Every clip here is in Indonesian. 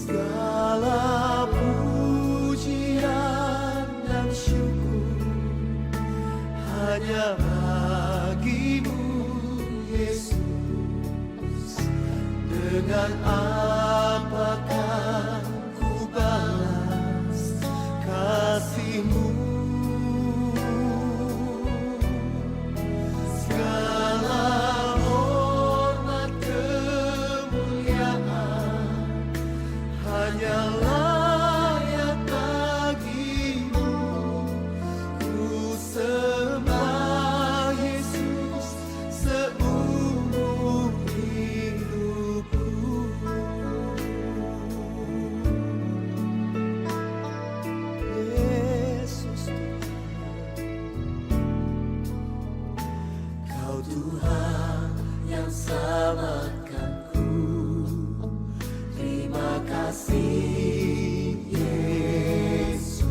Segala pujian dan syukur hanya bagimu, Yesus. Dengan apakah ku balas kasih-Mu? Segala hormat kemuliaan hanya layak bagimu. Ku sembah Yesus seumur hidupku. Yesus Tuhan, Kau Tuhan yang selamatkanku. Terima kasih Yesus,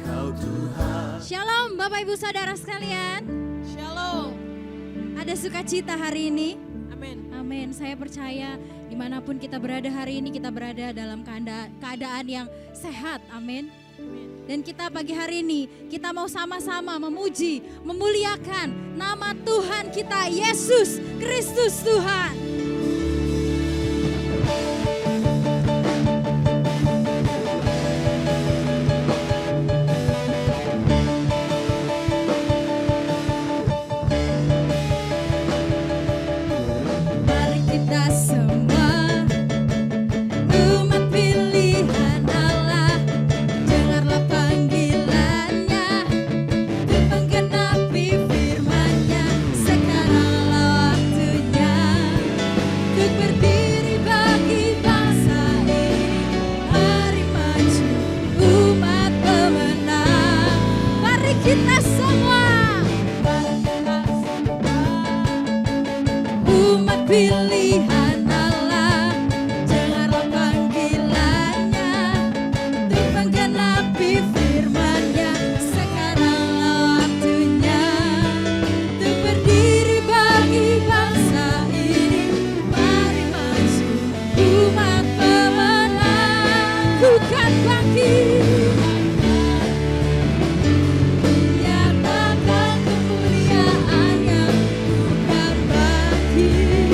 Kau Tuhan. Shalom Bapak Ibu Saudara sekalian. Shalom. Ada sukacita hari ini. Amin. Amin. Saya percaya dimanapun kita berada hari ini, kita berada dalam keadaan yang sehat. Amin. Dan kita pagi hari ini, kita mau sama-sama memuji, memuliakan nama Tuhan kita, Yesus Kristus Tuhan. Mari kita semua umat pilihan Allah, dengarlah panggilannya untuk menggenapi firman-Nya. Sekaranglah waktunya untuk berdiri bagi bangsa ini. Mari maju umat pemenang. Mari kita semua umat pilihan Allah, dengarlah panggilannya untuk menggenapi firman-Nya. Sekaranglah waktunya untuk berdiri bagi bangsa ini. Mari maju umat pemenang. Bukan bangkit, nyatakan kemuliaan-Nya. Bukan bangkit,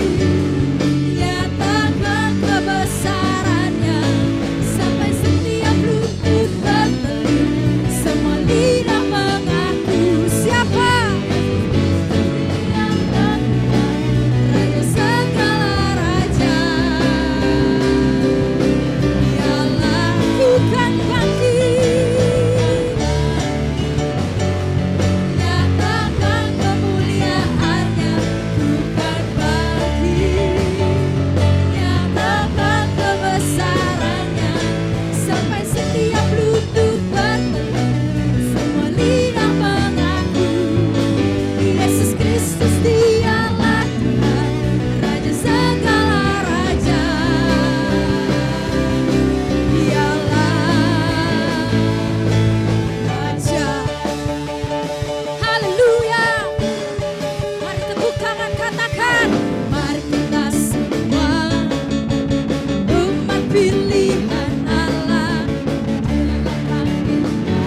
nyatakan kebesaran-Nya. Sampai setiap lutut bertelut, semua lidah mengaku. Siapa? Raja segala raja. Dialah bukan bangkit, nyatakan kemuliaan-Nya. Bukan bangkit, nyatakan kebesaran-Nya. Sampai setiap lutut bertelut, semua lidah mengaku. Yesus Kristus dialah Tuhan, Raja segala raja. Dialah Raja. Haleluya. Mari tepuk tangan, katakan, mari kita semua umat pilihan Allah, dengarlah panggilan-Nya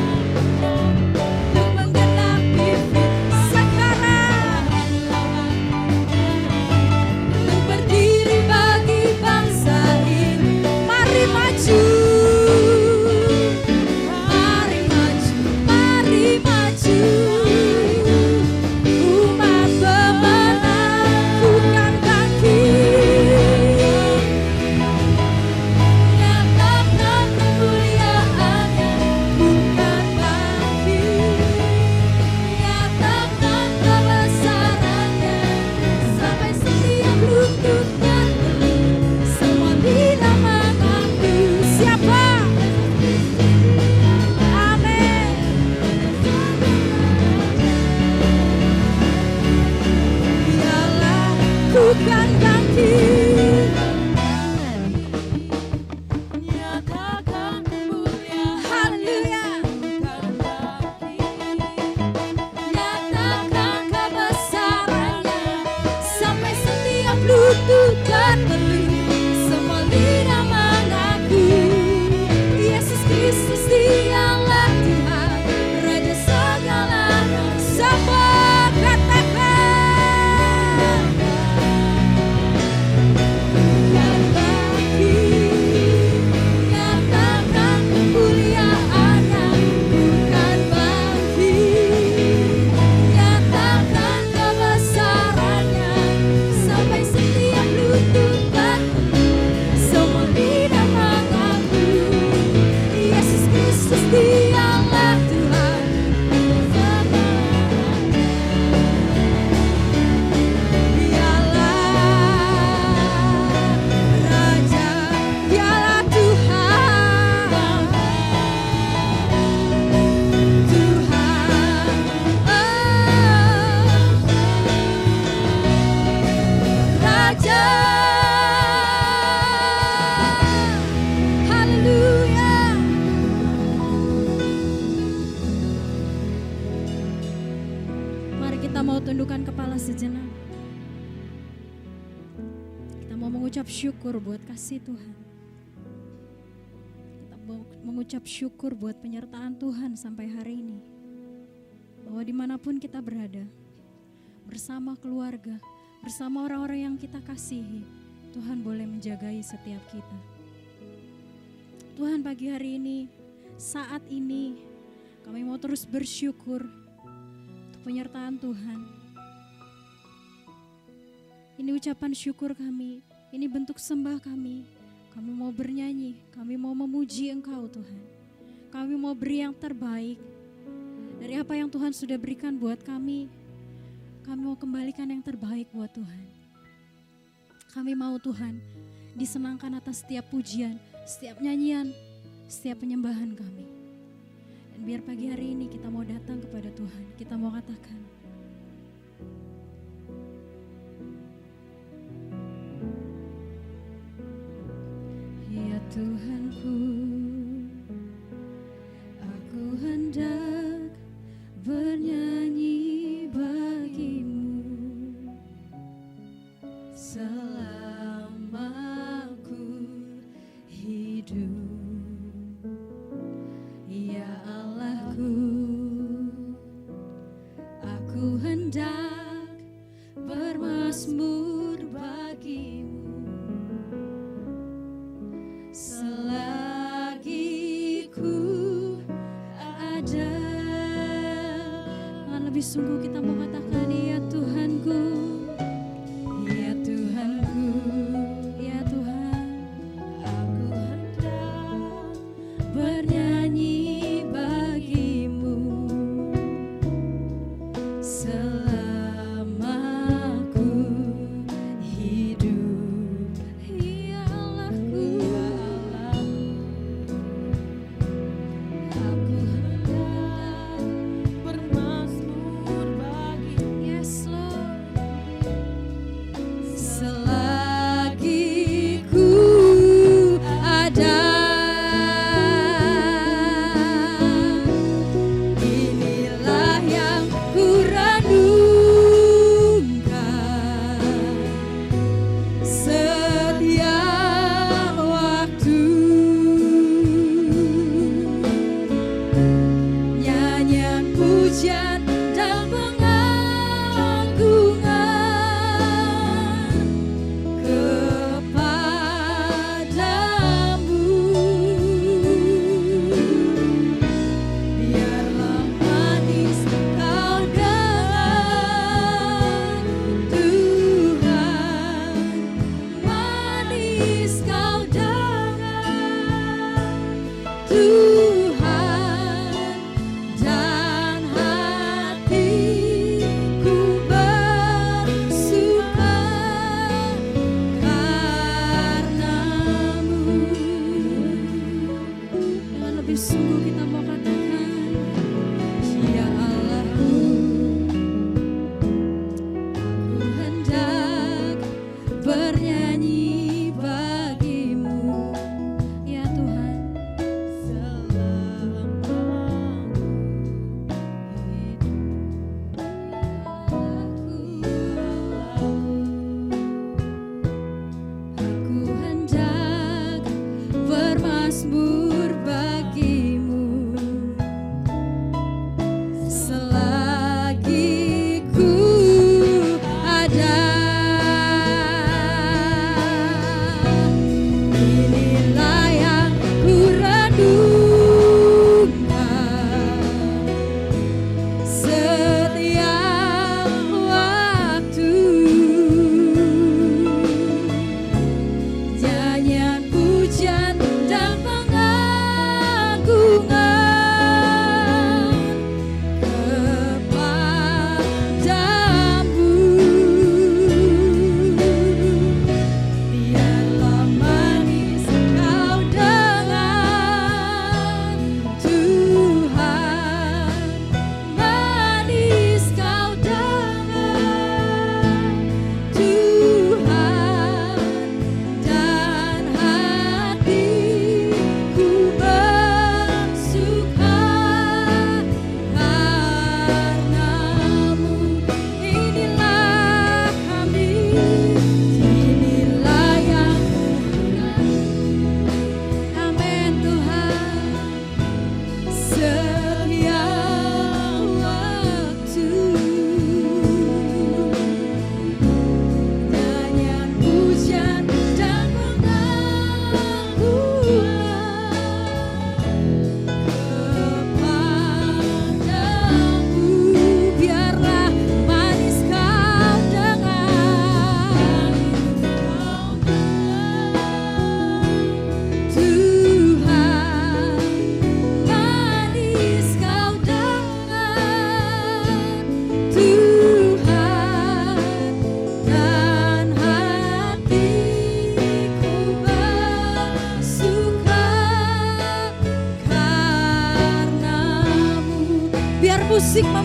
untuk menggenapi firman. Sekarang untuk berdiri bagi bangsa ini. Mari maju, mari maju, mari maju. Umat pemenang, bukan bangkit, nyatakan kemuliaan-Nya. Bukan bangkit, nyatakan kebesaran-Nya. Sampai setiap lutut bertelut, semua lidah mengaku. Siapa? Amin. Dialah bukan bangkit, nyatakan kemuliaan. Haleluya. Bukan bangkit, nyatakan kebesaran-Nya. Sampai setiap lutut bertelut, semua lidah mengucap syukur buat kasih Tuhan. Kita mengucap syukur buat penyertaan Tuhan sampai hari ini. Bahwa dimanapun kita berada, bersama keluarga, bersama orang-orang yang kita kasihi, Tuhan boleh menjagai setiap kita. Tuhan, pagi hari ini, saat ini, kami mau terus bersyukur untuk penyertaan Tuhan. Ini ucapan syukur kami, ini bentuk sembah kami. Kami mau bernyanyi, kami mau memuji Engkau Tuhan. Kami mau beri yang terbaik dari apa yang Tuhan sudah berikan buat kami. Kami mau kembalikan yang terbaik buat Tuhan. Kami mau Tuhan disenangkan atas setiap pujian, setiap nyanyian, setiap penyembahan kami. Dan biar pagi hari ini kita mau datang kepada Tuhan, kita mau katakan, ya Tuhanku, aku hendak bernyanyi bagimu selama ku hidup. Ya Allahku, aku hendak bermazmur bagimu selagi ku ada. Lebih sungguh kita mau katakan, ya Tuhanku, ya Tuhanku, ya Tuhan, aku hendak bernyanyi bagimu selama ku hidup. Ya Allahku, ya Allahku, aku hendak bermazmur bagi, yes Lord, selagi ku ada. Inilah yang ku renungkan setiap waktu. Nyanyian pujian dan pengagungan kepadamu. Biarlah manis kau dengar Tuhan, manis kau dengar Tuhan, dan hatiku bersuka karenamu. Dengan lebih sungguh kita mau katakan, ya Allahku, aku hendak bernyanyi bagimu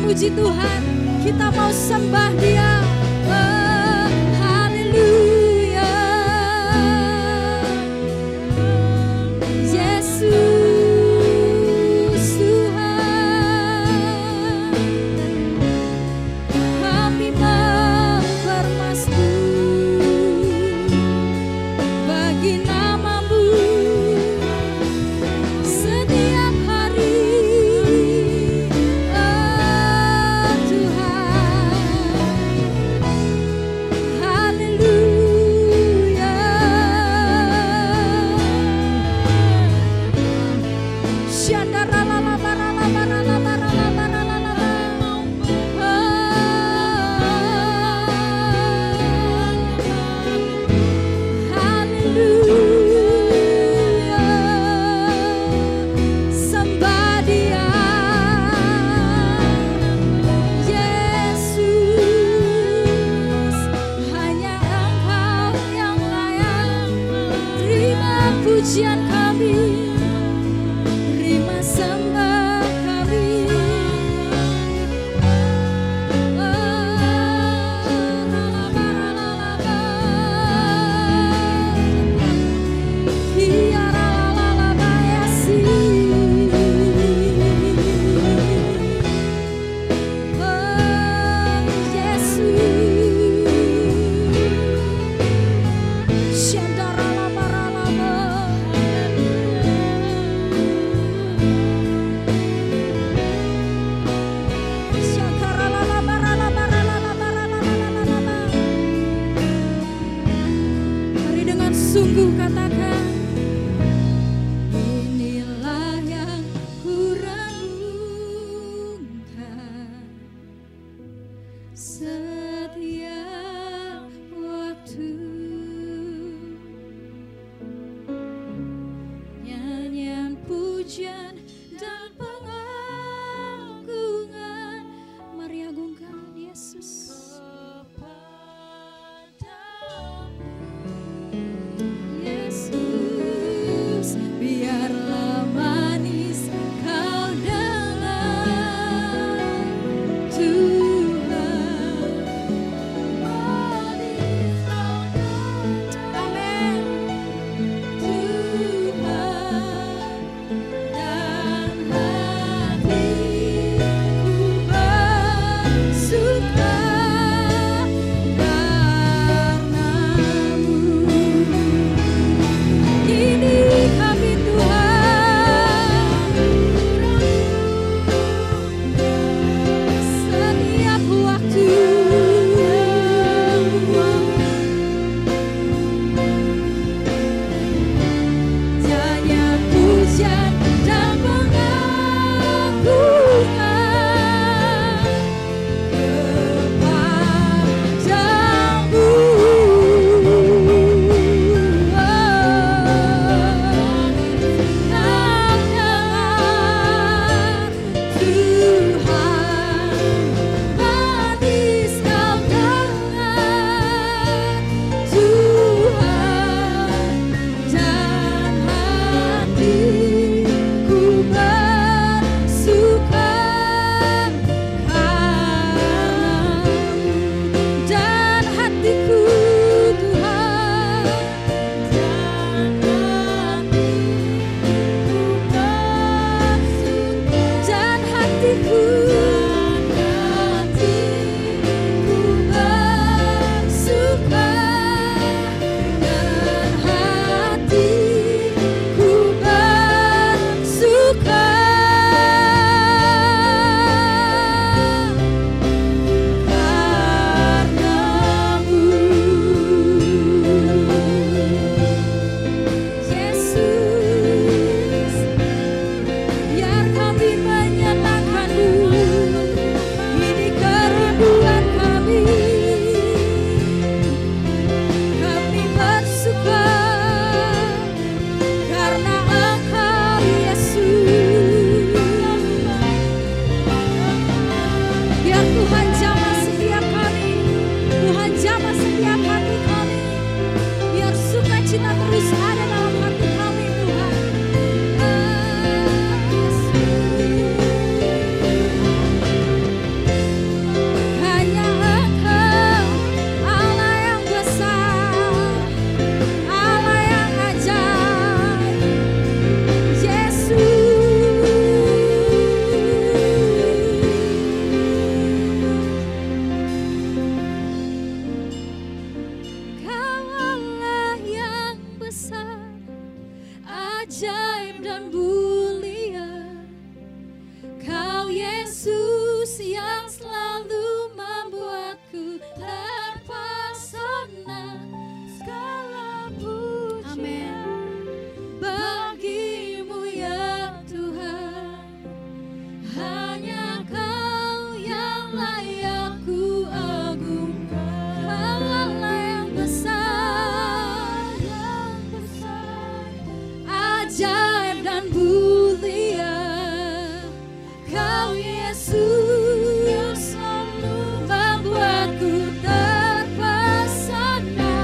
memuji Tuhan, kita mau sembah Dia. Oh, haleluya. Yesus Tuhan, kami bermasmur bagi nama-Mu setiap hari. Oh Tuhan, haleluya. Sembah Dia, Yesus, hanya Engkau yang layak. Terima pujian kami, terima sembah kami. Mari dengan sungguh katakan, inilah yang kurenungkan setiap waktu. Nyanyian pujian dan pengagungan, mari agungkan Yesus. Yesus, biarlah manis Kau dengar Tuhan. Amin. Tuhan, dan hatiku bersuka karena-Mu. Ini kami Tuhan, setiap waktu. Nyanyian pujian dan pengagungan kepadamu. dan mulia. Kau Yesus yang selalu membuatku terpesona. Segala pujian bagimu ya Tuhan. Hanya Kau yang layak ku agungkan. Kau Allah yang besar, ajaib dan mulia. Kau Yesus selalu membuatku terpesona.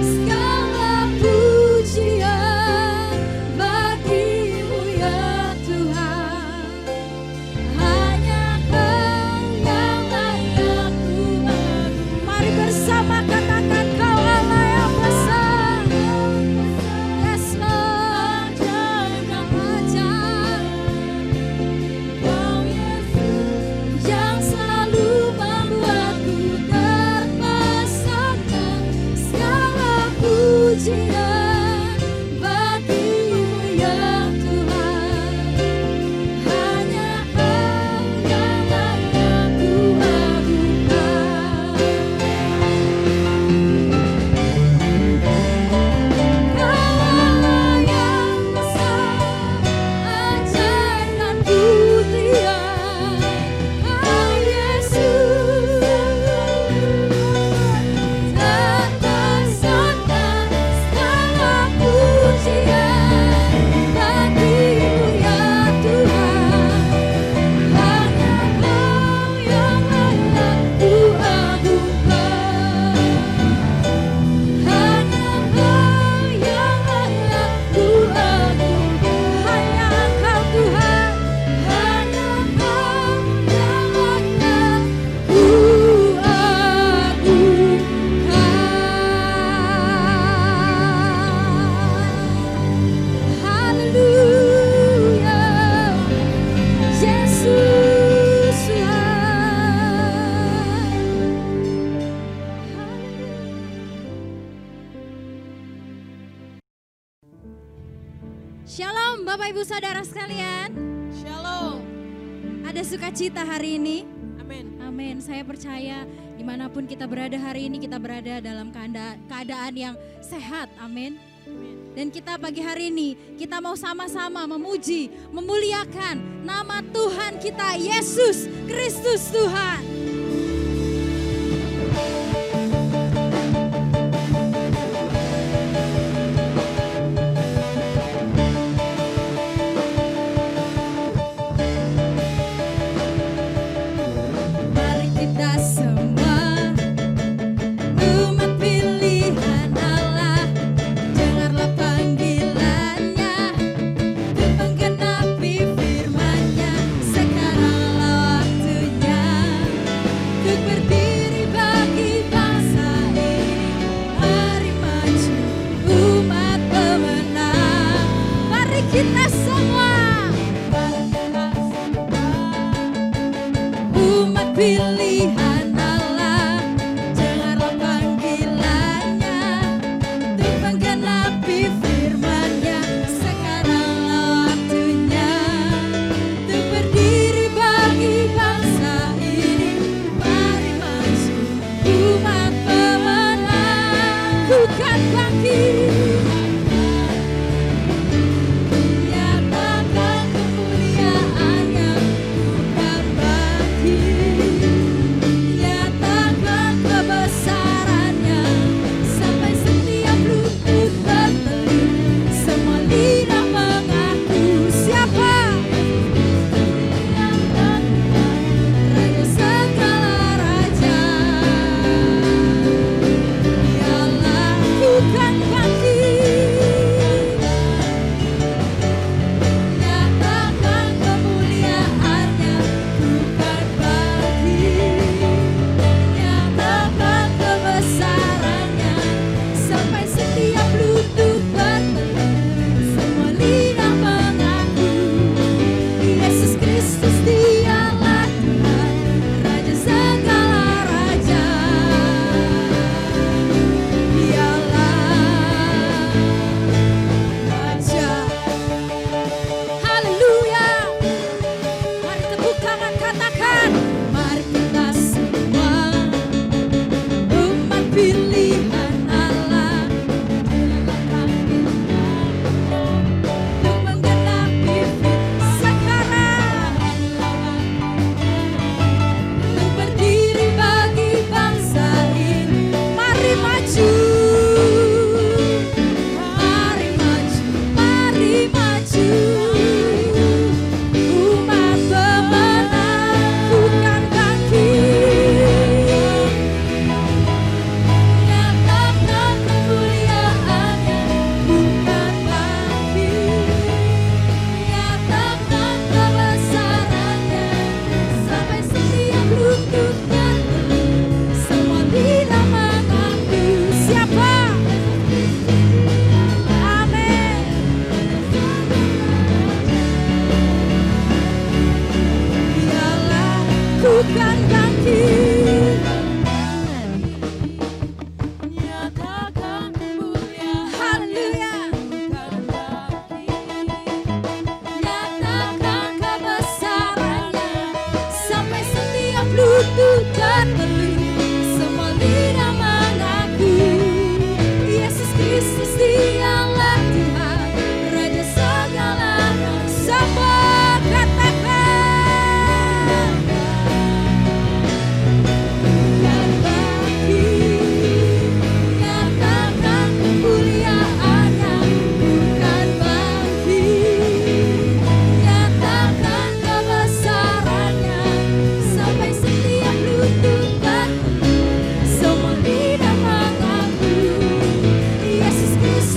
Segala pujian bagimu ya Tuhan. Hanya Kau yang layak ku agungkan. Mari bersama katakan Kau Allah yang besar. Yes Lord, ajaib dan ajaib. Kau Yesus yang selalu membuatku terpesona. Segala pujian bagimu ya Tuhan. Hanya Kau yang layak ku agungkan. Kau Allah yang besar, ajaib dan mulia. Kau Yesus terpesona. Segala pujian bagimu ya Tuhan. Hanya Kau yang layak ku agungkan. Hanya Kau yang layak ku agungkan. Hanya Engkau Tuhan. Hanya Kau yang layak ku agungkan. Haleluya, Yesus Tuhan. Shalom Bapak Ibu Saudara sekalian. Shalom. Ada sukacita hari ini. Amin. Amin. Saya percaya dimanapun kita berada hari ini, kita berada dalam keadaan yang sehat. Amin. Dan kita pagi hari ini, kita mau sama-sama memuji, memuliakan nama Tuhan kita, Yesus Kristus Tuhan. Mari kita semua umat pilihan Allah, dengarlah panggilannya untuk menggenapi firman-Nya. Sekaranglah waktunya untuk berdiri bagi bangsa ini. Mari maju umat pemenang. Mari kita semua umat pilihan Allah, dengarlah panggilannya untuk menggenapi firman-Nya. Sekaranglah waktunya untuk berdiri bagi bangsa ini. Mari maju umat pemenang. Bukan bangkit, nyatakan kemuliaan-Nya. Bukan bangkit, nyatakan kebesaran-Nya. Sampai setiap lutut bertelut, semua lidah mengaku. Siapa? Raja segala raja. Dialah bukan bangkit.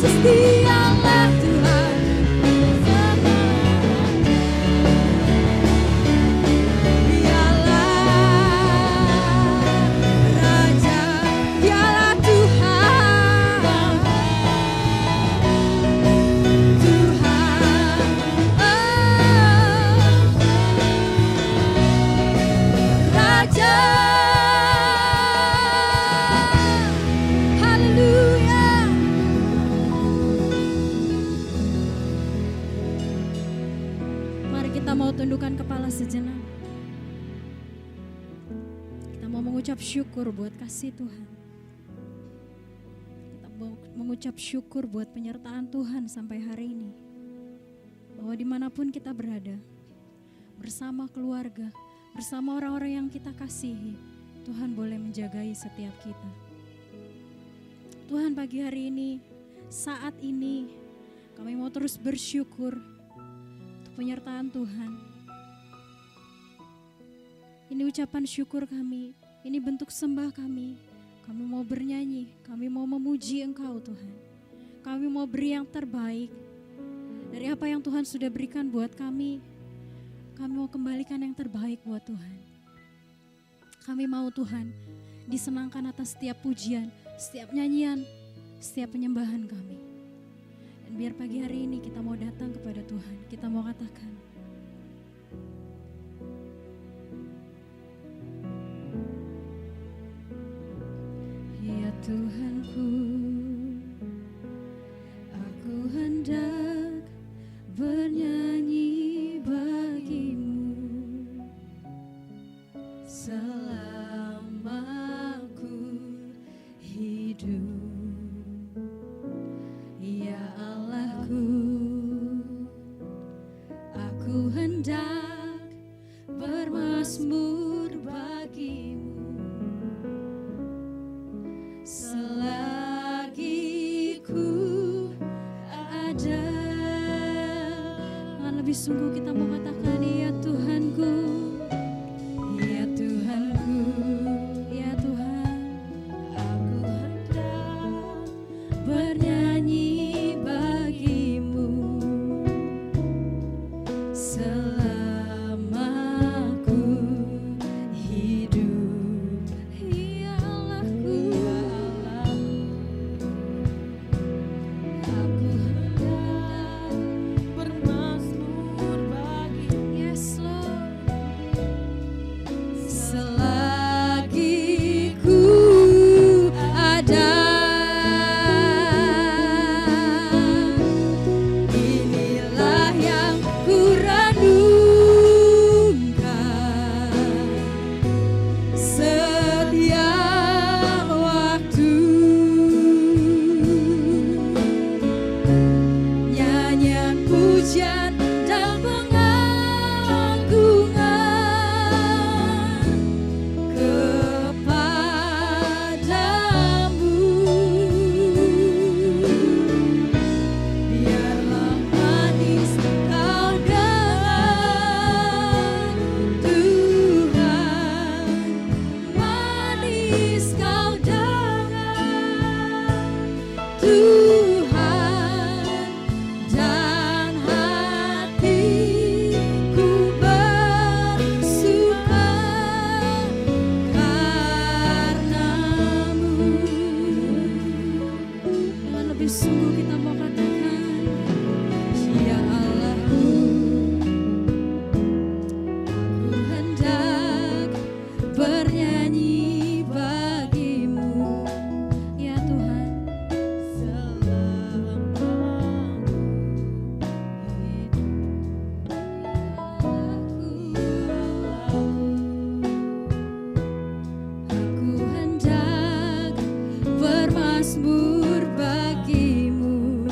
Dialah Tuhan, Dialah Raja, Dialah Tuhan, Tuhan, Raja. Haleluya. Mari kita mau tundukkan kepala sejenak. Kita mau mengucap syukur buat kasih Tuhan. Kita mau mengucap syukur buat penyertaan Tuhan sampai hari ini. Bahwa dimanapun kita berada, bersama keluarga, bersama orang-orang yang kita kasihi, Tuhan boleh menjagai setiap kita. Tuhan, pagi hari ini, saat ini, kami mau terus bersyukur untuk penyertaan Tuhan. Ini ucapan syukur kami, ini bentuk sembah kami. Kami mau bernyanyi, kami mau memuji Engkau Tuhan. Kami mau beri yang terbaik dari apa yang Tuhan sudah berikan buat kami. Kami mau kembalikan yang terbaik buat Tuhan. Kami mau Tuhan disenangkan atas setiap pujian, setiap nyanyian, setiap penyembahan kami. Dan biar pagi hari ini kita mau datang kepada Tuhan, kita mau katakan, ya Tuhanku, aku hendak bernyanyi bagimu selama ku hidup. Ya Allahku, aku hendak bermazmur bagimu selagi ku ada. Lebih sungguh kita mau katakan, ya Tuhanku, ya Tuhanku, ya Tuhan, aku hendak bernyanyi bagimu selama ku hidup. Ya Allahku, aku hendak bermazmur bagimu. Yes Lord, selagi ku ada. Inilah yang ku renungkan setiap waktu. Nyanyian pujian dan pengagungan kepadamu. Biarlah manis kau dengar Tuhan, manis kau dengar Tuhan, dan hatiku bersuka karenamu. Dengan lebih sungguh kita mau katakan, ya Allahku, aku hendak bernyanyi bagimu, ya Tuhan, selama ku hidup. Aku hendak bermazmur bagimu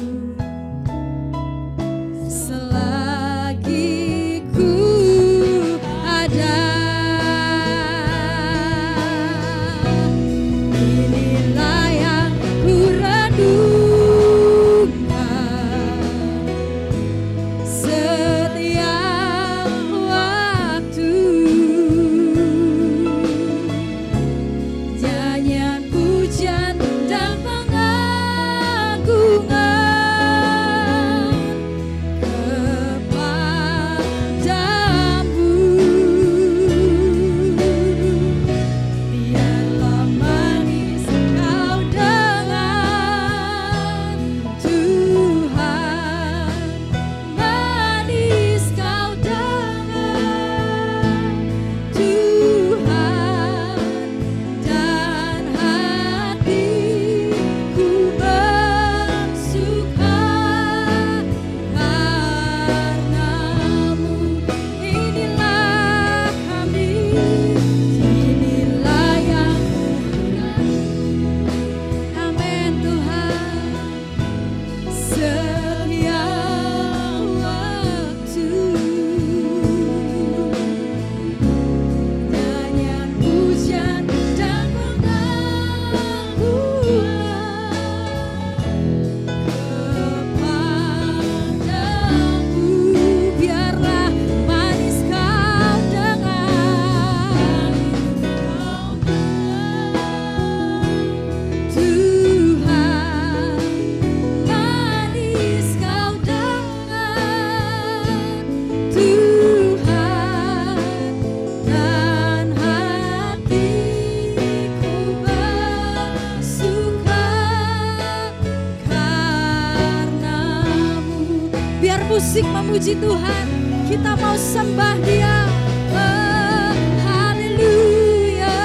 musik memuji Tuhan. Kita mau sembah Dia. Oh, haleluya.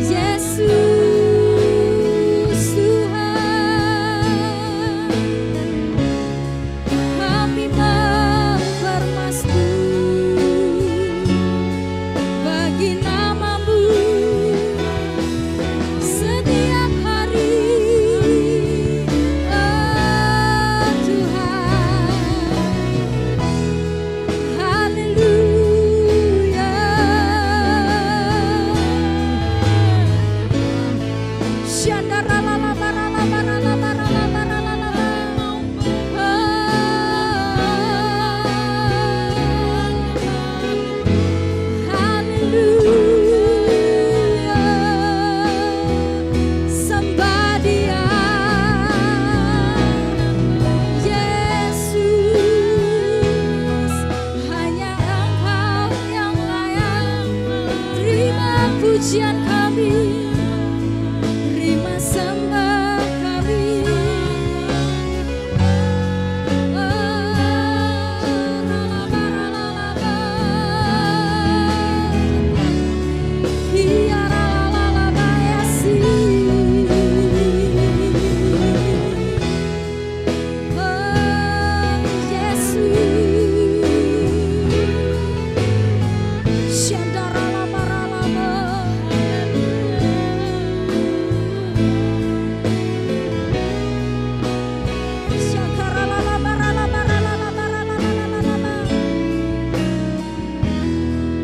Yesus Tuhan, kami mempermasmur bagi nama-Mu setiap hari. Oh Tuhan, haleluya. Sembah Dia, Yesus, hanya Engkau yang layak. Terima pujian kami, terima sembah kami.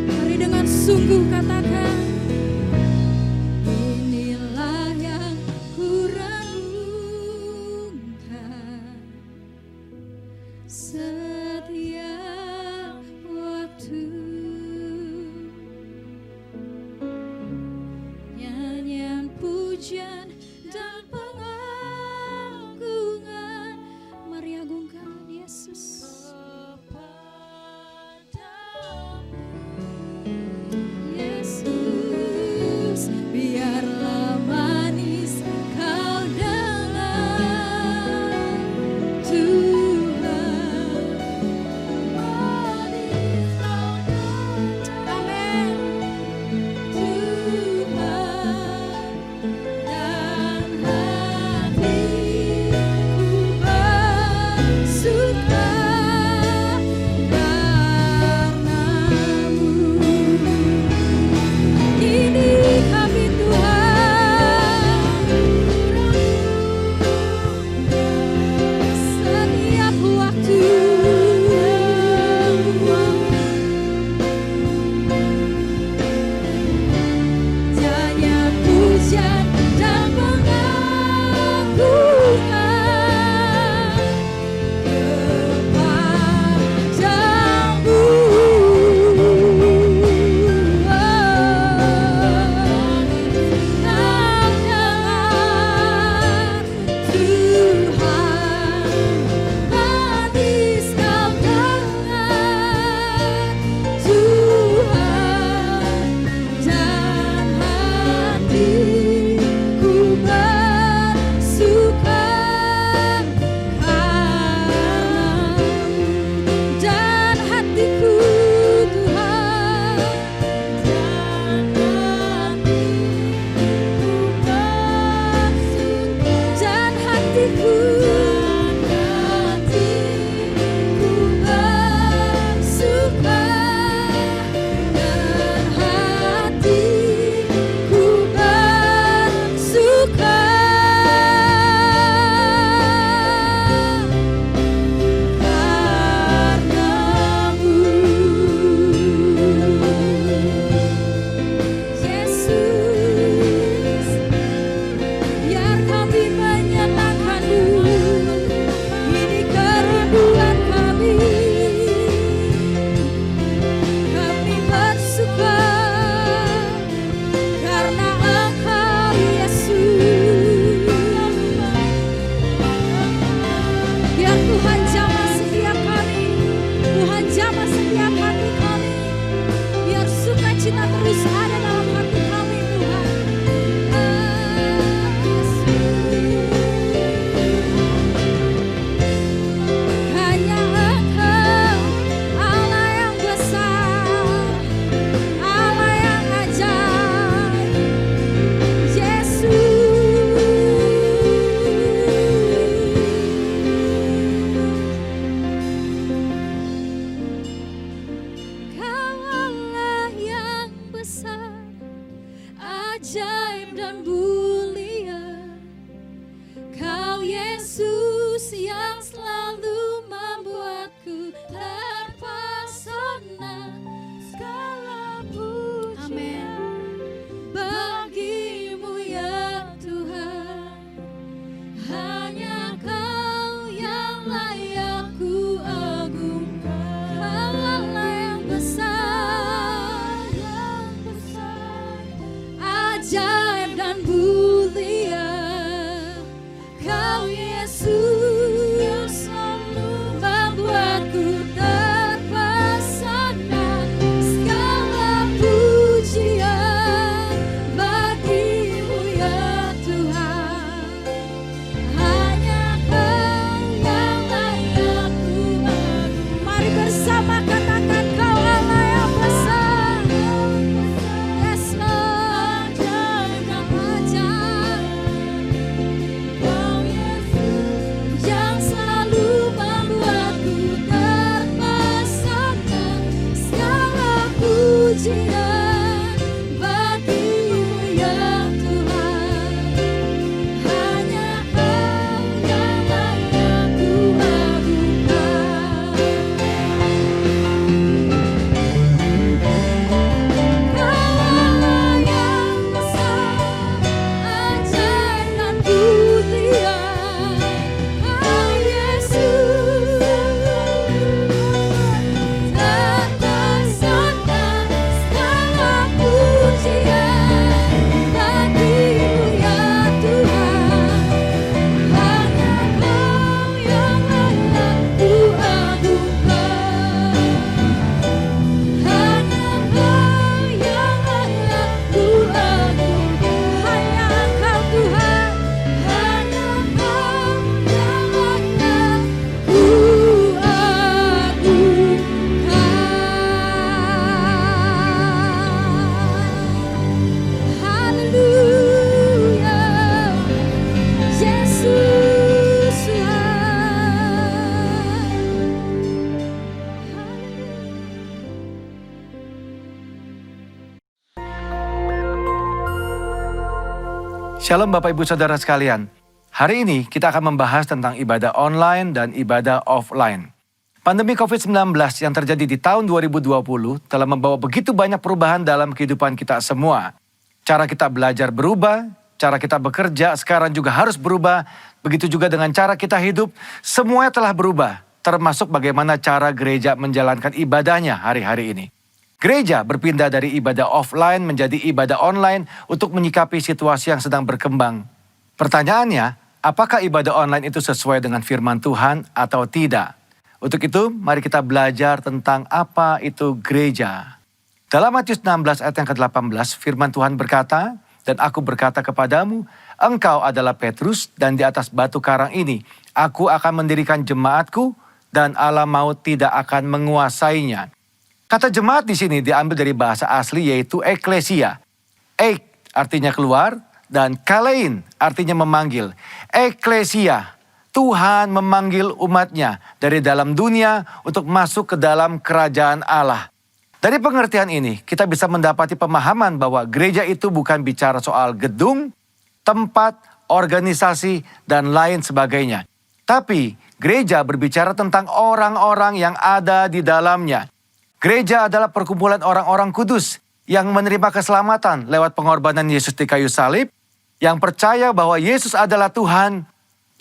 Mari dengan sungguh katakan, inilah yang kurenungkan setiap waktu. Nyanyian pujian dan pengagungan, mari agungkan Yesus. Yesus, biarlah manis Kau dengar Tuhan. Amin. Tuhan dan Shalom Bapak Ibu Saudara sekalian. Hari ini kita akan membahas tentang ibadah online dan ibadah offline. Pandemi COVID-19 yang terjadi di tahun 2020 telah membawa begitu banyak perubahan dalam kehidupan kita semua. Cara kita belajar berubah, cara kita bekerja sekarang juga harus berubah. Begitu juga dengan cara kita hidup, semuanya telah berubah. Termasuk bagaimana cara gereja menjalankan ibadahnya hari-hari ini. Gereja berpindah dari ibadah offline menjadi ibadah online untuk menyikapi situasi yang sedang berkembang. Pertanyaannya, apakah ibadah online itu sesuai dengan firman Tuhan atau tidak? Untuk itu, mari kita belajar tentang apa itu gereja. Dalam Matius 16 ayat yang ke-18, firman Tuhan berkata, "Dan aku berkata kepadamu, engkau adalah Petrus, dan di atas batu karang ini, aku akan mendirikan jemaatku, dan alam maut tidak akan menguasainya." Kata jemaat di sini diambil dari bahasa asli yaitu eklesia. Ek artinya keluar dan kalein artinya memanggil. Eklesia, Tuhan memanggil umatnya dari dalam dunia untuk masuk ke dalam kerajaan Allah. Dari pengertian ini kita bisa mendapati pemahaman bahwa gereja itu bukan bicara soal gedung, tempat, organisasi, dan lain sebagainya. Tapi gereja berbicara tentang orang-orang yang ada di dalamnya. Gereja adalah perkumpulan orang-orang kudus yang menerima keselamatan lewat pengorbanan Yesus di kayu salib, yang percaya bahwa Yesus adalah Tuhan,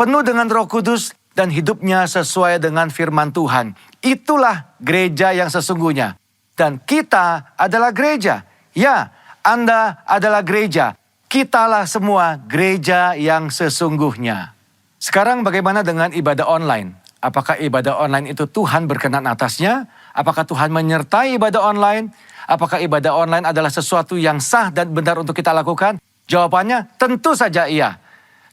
penuh dengan Roh Kudus dan hidupnya sesuai dengan firman Tuhan. Itulah gereja yang sesungguhnya. Dan kita adalah gereja. Ya, Anda adalah gereja. Kitalah semua gereja yang sesungguhnya. Sekarang bagaimana dengan ibadah online? Apakah ibadah online itu Tuhan berkenan atasnya? Apakah Tuhan menyertai ibadah online? Apakah ibadah online adalah sesuatu yang sah dan benar untuk kita lakukan? Jawabannya tentu saja iya.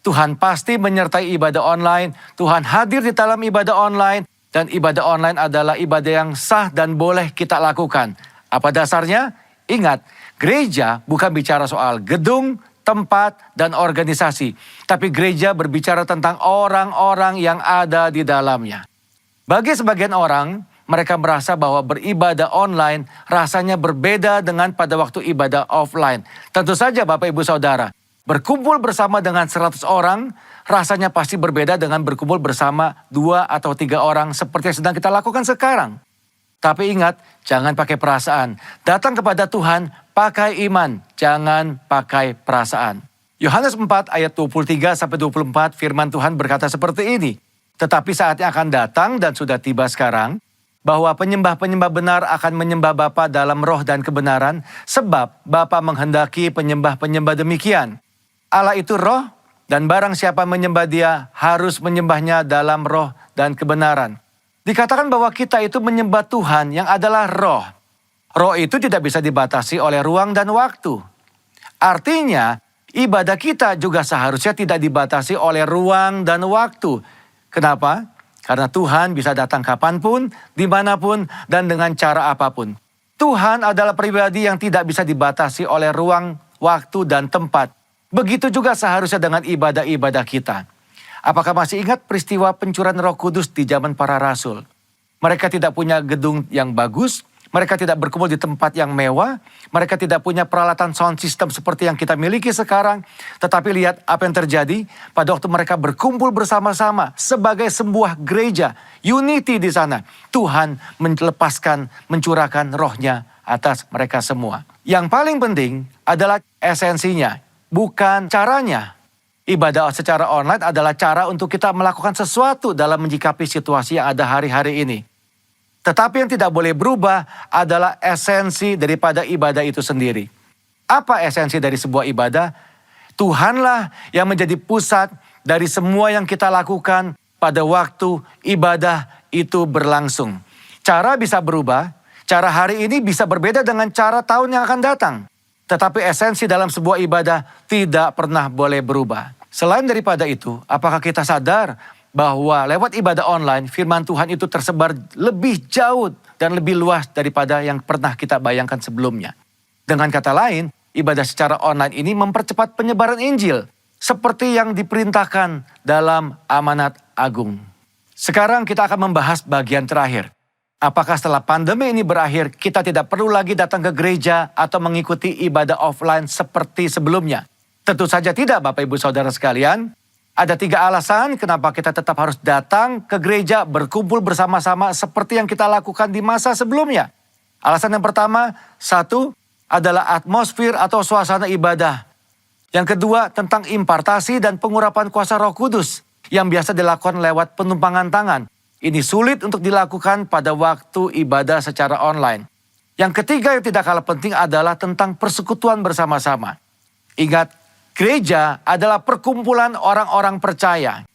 Tuhan pasti menyertai ibadah online. Tuhan hadir di dalam ibadah online. Dan ibadah online adalah ibadah yang sah dan boleh kita lakukan. Apa dasarnya? Ingat, gereja bukan bicara soal gedung, tempat, dan organisasi. Tapi gereja berbicara tentang orang-orang yang ada di dalamnya. Bagi sebagian orang, mereka merasa bahwa beribadah online rasanya berbeda dengan pada waktu ibadah offline. Tentu saja Bapak Ibu Saudara, berkumpul bersama dengan 100 orang rasanya pasti berbeda dengan berkumpul bersama 2 atau 3 orang seperti yang sedang kita lakukan sekarang. Tapi ingat, jangan pakai perasaan. Datang kepada Tuhan, pakai iman, jangan pakai perasaan. Yohanes 4 ayat 23-24 firman Tuhan berkata seperti ini. Tetapi saatnya akan datang dan sudah tiba sekarang, bahwa penyembah-penyembah benar akan menyembah Bapa dalam roh dan kebenaran, sebab Bapa menghendaki penyembah-penyembah demikian. Allah itu roh, dan barang siapa menyembah Dia harus menyembahnya dalam roh dan kebenaran. Dikatakan bahwa kita itu menyembah Tuhan yang adalah roh. Roh itu tidak bisa dibatasi oleh ruang dan waktu. Artinya, ibadah kita juga seharusnya tidak dibatasi oleh ruang dan waktu. Kenapa? Karena Tuhan bisa datang kapanpun, dimanapun, dan dengan cara apapun. Tuhan adalah pribadi yang tidak bisa dibatasi oleh ruang, waktu, dan tempat. Begitu juga seharusnya dengan ibadah-ibadah kita. Apakah masih ingat peristiwa pencurahan Roh Kudus di zaman para rasul? Mereka tidak punya gedung yang bagus, mereka tidak berkumpul di tempat yang mewah, mereka tidak punya peralatan sound system seperti yang kita miliki sekarang. Tetapi lihat apa yang terjadi pada waktu mereka berkumpul bersama-sama sebagai sebuah gereja, unity di sana. Tuhan mencurahkan rohnya atas mereka semua. Yang paling penting adalah esensinya, bukan caranya. Ibadah secara online adalah cara untuk kita melakukan sesuatu dalam menyikapi situasi yang ada hari-hari ini. Tetapi yang tidak boleh berubah adalah esensi daripada ibadah itu sendiri. Apa esensi dari sebuah ibadah? Tuhanlah yang menjadi pusat dari semua yang kita lakukan pada waktu ibadah itu berlangsung. Cara bisa berubah, cara hari ini bisa berbeda dengan cara tahun yang akan datang. Tetapi esensi dalam sebuah ibadah tidak pernah boleh berubah. Selain daripada itu, apakah kita sadar bahwa lewat ibadah online, firman Tuhan itu tersebar lebih jauh dan lebih luas daripada yang pernah kita bayangkan sebelumnya. Dengan kata lain, ibadah secara online ini mempercepat penyebaran Injil, seperti yang diperintahkan dalam amanat agung. Sekarang kita akan membahas bagian terakhir. Apakah setelah pandemi ini berakhir, kita tidak perlu lagi datang ke gereja atau mengikuti ibadah offline seperti sebelumnya? Tentu saja tidak, Bapak Ibu Saudara sekalian. Ada 3 alasan kenapa kita tetap harus datang ke gereja, berkumpul bersama-sama seperti yang kita lakukan di masa sebelumnya. Alasan yang pertama, 1, adalah atmosfer atau suasana ibadah. Yang kedua, tentang impartasi dan pengurapan kuasa Roh Kudus yang biasa dilakukan lewat penumpangan tangan. Ini sulit untuk dilakukan pada waktu ibadah secara online. Yang ketiga yang tidak kalah penting adalah tentang persekutuan bersama-sama. Ingat, gereja adalah perkumpulan orang-orang percaya.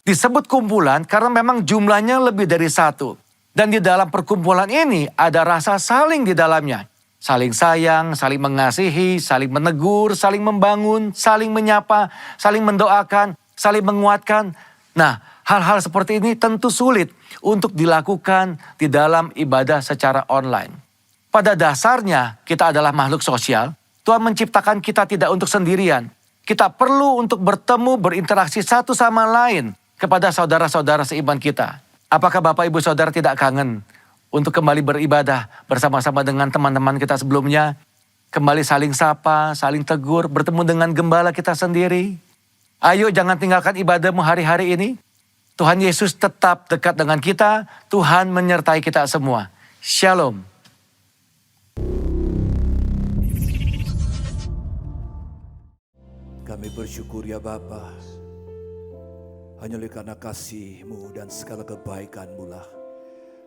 Disebut kumpulan karena memang jumlahnya lebih dari 1. Dan di dalam perkumpulan ini ada rasa saling di dalamnya. Saling sayang, saling mengasihi, saling menegur, saling membangun, saling menyapa, saling mendoakan, saling menguatkan. Nah, hal-hal seperti ini tentu sulit untuk dilakukan di dalam ibadah secara online. Pada dasarnya kita adalah makhluk sosial. Tuhan menciptakan kita tidak untuk sendirian. Kita perlu untuk bertemu, berinteraksi satu sama lain kepada saudara-saudara seiman kita. Apakah Bapak Ibu Saudara tidak kangen untuk kembali beribadah bersama-sama dengan teman-teman kita sebelumnya? Kembali saling sapa, saling tegur, bertemu dengan gembala kita sendiri. Ayo jangan tinggalkan ibadahmu hari-hari ini. Tuhan Yesus tetap dekat dengan kita. Tuhan menyertai kita semua. Shalom. Kami bersyukur ya Bapa, hanya oleh karena kasih-Mu dan segala kebaikan-Mu lah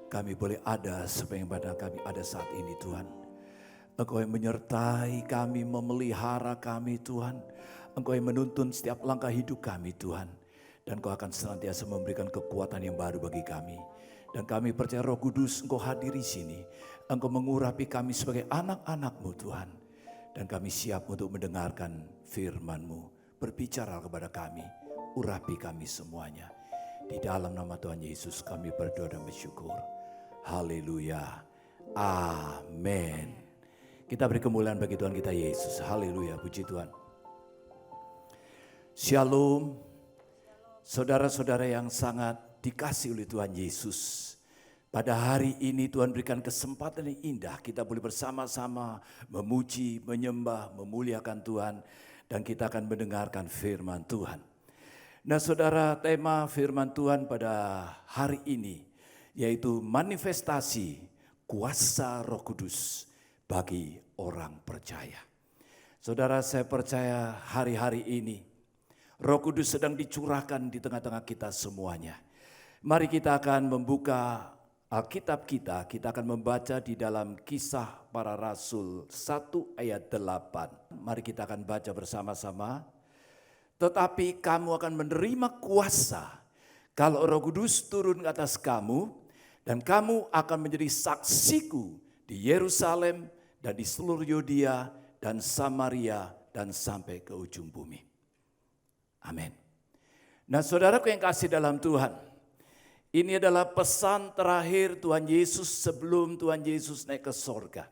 kami boleh ada sebagaimana kami ada saat ini Tuhan. Engkau yang menyertai kami, memelihara kami Tuhan. Engkau yang menuntun setiap langkah hidup kami Tuhan. Dan Engkau akan senantiasa memberikan kekuatan yang baru bagi kami. Dan kami percaya Roh Kudus Engkau hadir di sini. Engkau mengurapi kami sebagai anak-anak-Mu Tuhan. Dan kami siap untuk mendengarkan firman-Mu. Berbicara kepada kami, urapi kami semuanya. Di dalam nama Tuhan Yesus kami berdoa dan bersyukur. Haleluya. Amin. Kita beri kemuliaan bagi Tuhan kita Yesus. Haleluya, puji Tuhan. Shalom. Saudara-saudara yang sangat dikasih oleh Tuhan Yesus. Pada hari ini Tuhan berikan kesempatan yang indah. Kita boleh bersama-sama memuji, menyembah, memuliakan Tuhan. Dan kita akan mendengarkan firman Tuhan. Nah saudara, tema firman Tuhan pada hari ini yaitu manifestasi kuasa Roh Kudus bagi orang percaya. Saudara, saya percaya hari-hari ini Roh Kudus sedang dicurahkan di tengah-tengah kita semuanya. Mari kita akan membuka Alkitab kita akan membaca di dalam Kisah Para Rasul 1 ayat 8. Mari kita akan baca bersama-sama. Tetapi kamu akan menerima kuasa kalau Roh Kudus turun ke atas kamu, dan kamu akan menjadi saksiku di Yerusalem dan di seluruh Yudea dan Samaria dan sampai ke ujung bumi. Amin. Nah saudaraku yang kasih dalam Tuhan, ini adalah pesan terakhir Tuhan Yesus sebelum Tuhan Yesus naik ke sorga.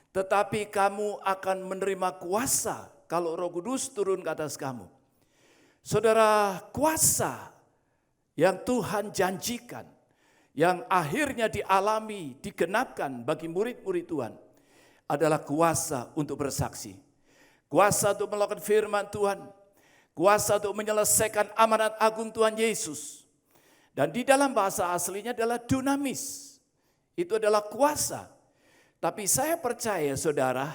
Tetapi kamu akan menerima kuasa kalau Roh Kudus turun ke atas kamu. Saudara, kuasa yang Tuhan janjikan, yang akhirnya dialami, digenapkan bagi murid-murid Tuhan, adalah kuasa untuk bersaksi. Kuasa untuk melakukan firman Tuhan. Kuasa untuk menyelesaikan amanat agung Tuhan Yesus. Dan di dalam bahasa aslinya adalah dunamis. Itu adalah kuasa. Tapi saya percaya saudara,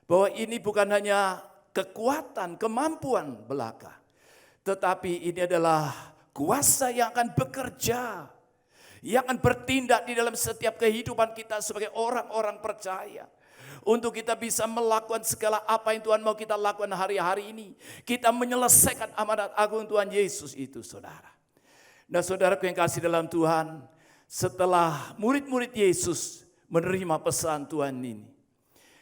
bahwa ini bukan hanya kekuatan, kemampuan belaka. Tetapi ini adalah kuasa yang akan bekerja. Yang akan bertindak di dalam setiap kehidupan kita sebagai orang-orang percaya. Untuk kita bisa melakukan segala apa yang Tuhan mau kita lakukan hari-hari ini. Kita menyelesaikan amanat agung Tuhan Yesus itu saudara. Nah saudaraku yang kasih dalam Tuhan, setelah murid-murid Yesus menerima pesan Tuhan ini,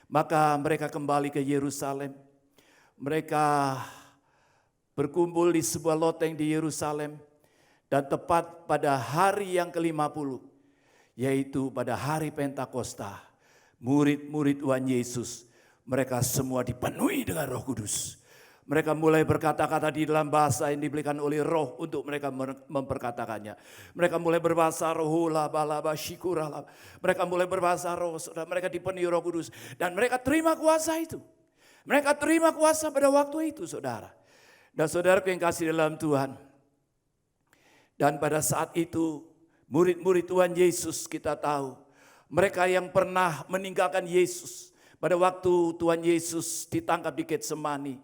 maka mereka kembali ke Yerusalem. Mereka berkumpul di sebuah loteng di Yerusalem. Dan tepat pada hari yang ke-50, yaitu pada hari Pentakosta, murid-murid Tuhan Yesus, mereka semua dipenuhi dengan Roh Kudus. Mereka mulai berkata-kata di dalam bahasa yang diberikan oleh Roh untuk mereka memperkatakannya. Mereka mulai berbahasa roh, mereka mulai berbahasa roh, mereka dipenuhi Roh Kudus. Dan mereka terima kuasa itu. Mereka terima kuasa pada waktu itu, saudara. Dan saudaraku yang kasih dalam Tuhan. Dan pada saat itu, murid-murid Tuhan Yesus kita tahu, mereka yang pernah meninggalkan Yesus pada waktu Tuhan Yesus ditangkap di Getsemani.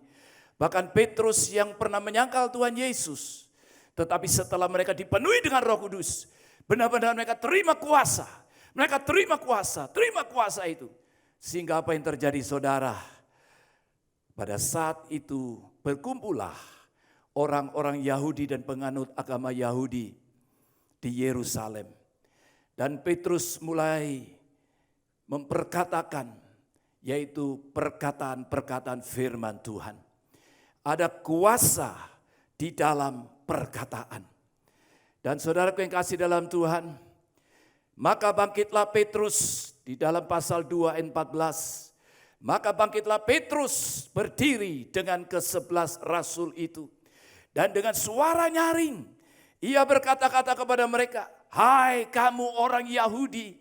Bahkan Petrus yang pernah menyangkal Tuhan Yesus. Tetapi setelah mereka dipenuhi dengan Roh Kudus, benar-benar mereka terima kuasa. Mereka terima kuasa itu. Sehingga apa yang terjadi, saudara? Pada saat itu berkumpullah orang-orang Yahudi dan penganut agama Yahudi di Yerusalem. Dan Petrus mulai memperkatakan, yaitu perkataan-perkataan firman Tuhan. Ada kuasa di dalam perkataan. Dan saudaraku yang kasih dalam Tuhan, maka bangkitlah Petrus di dalam pasal 2 ayat 14. Maka bangkitlah Petrus berdiri dengan ke-11 rasul itu. Dan dengan suara nyaring, ia berkata-kata kepada mereka, "Hai kamu orang Yahudi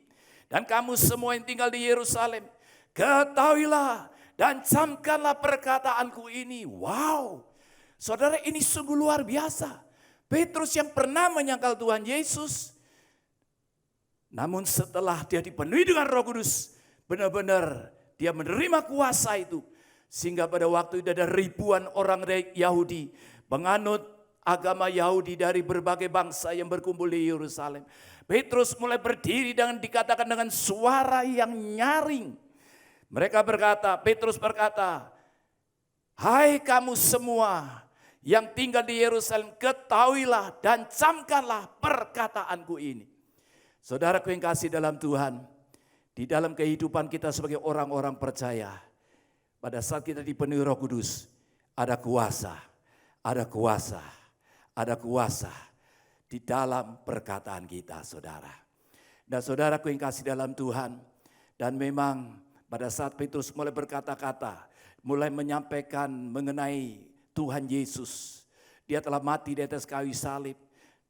dan kamu semua yang tinggal di Yerusalem, ketahuilah dan camkanlah perkataanku ini." Wow, saudara, ini sungguh luar biasa. Petrus yang pernah menyangkal Tuhan Yesus, namun setelah dia dipenuhi dengan Roh Kudus, benar-benar dia menerima kuasa itu. Sehingga pada waktu itu ada ribuan orang Yahudi, penganut agama Yahudi dari berbagai bangsa yang berkumpul di Yerusalem. Petrus mulai berdiri dengan dikatakan dengan suara yang nyaring. Petrus berkata, "Hai kamu semua yang tinggal di Yerusalem, ketahuilah dan camkanlah perkataanku ini." Saudaraku yang kasih dalam Tuhan, di dalam kehidupan kita sebagai orang-orang percaya, pada saat kita dipenuhi Roh Kudus, ada kuasa, ada kuasa, ada kuasa di dalam perkataan kita, saudara. Dan saudaraku yang kasih dalam Tuhan, dan memang pada saat Petrus mulai berkata-kata, mulai menyampaikan mengenai Tuhan Yesus, dia telah mati di atas kayu salib,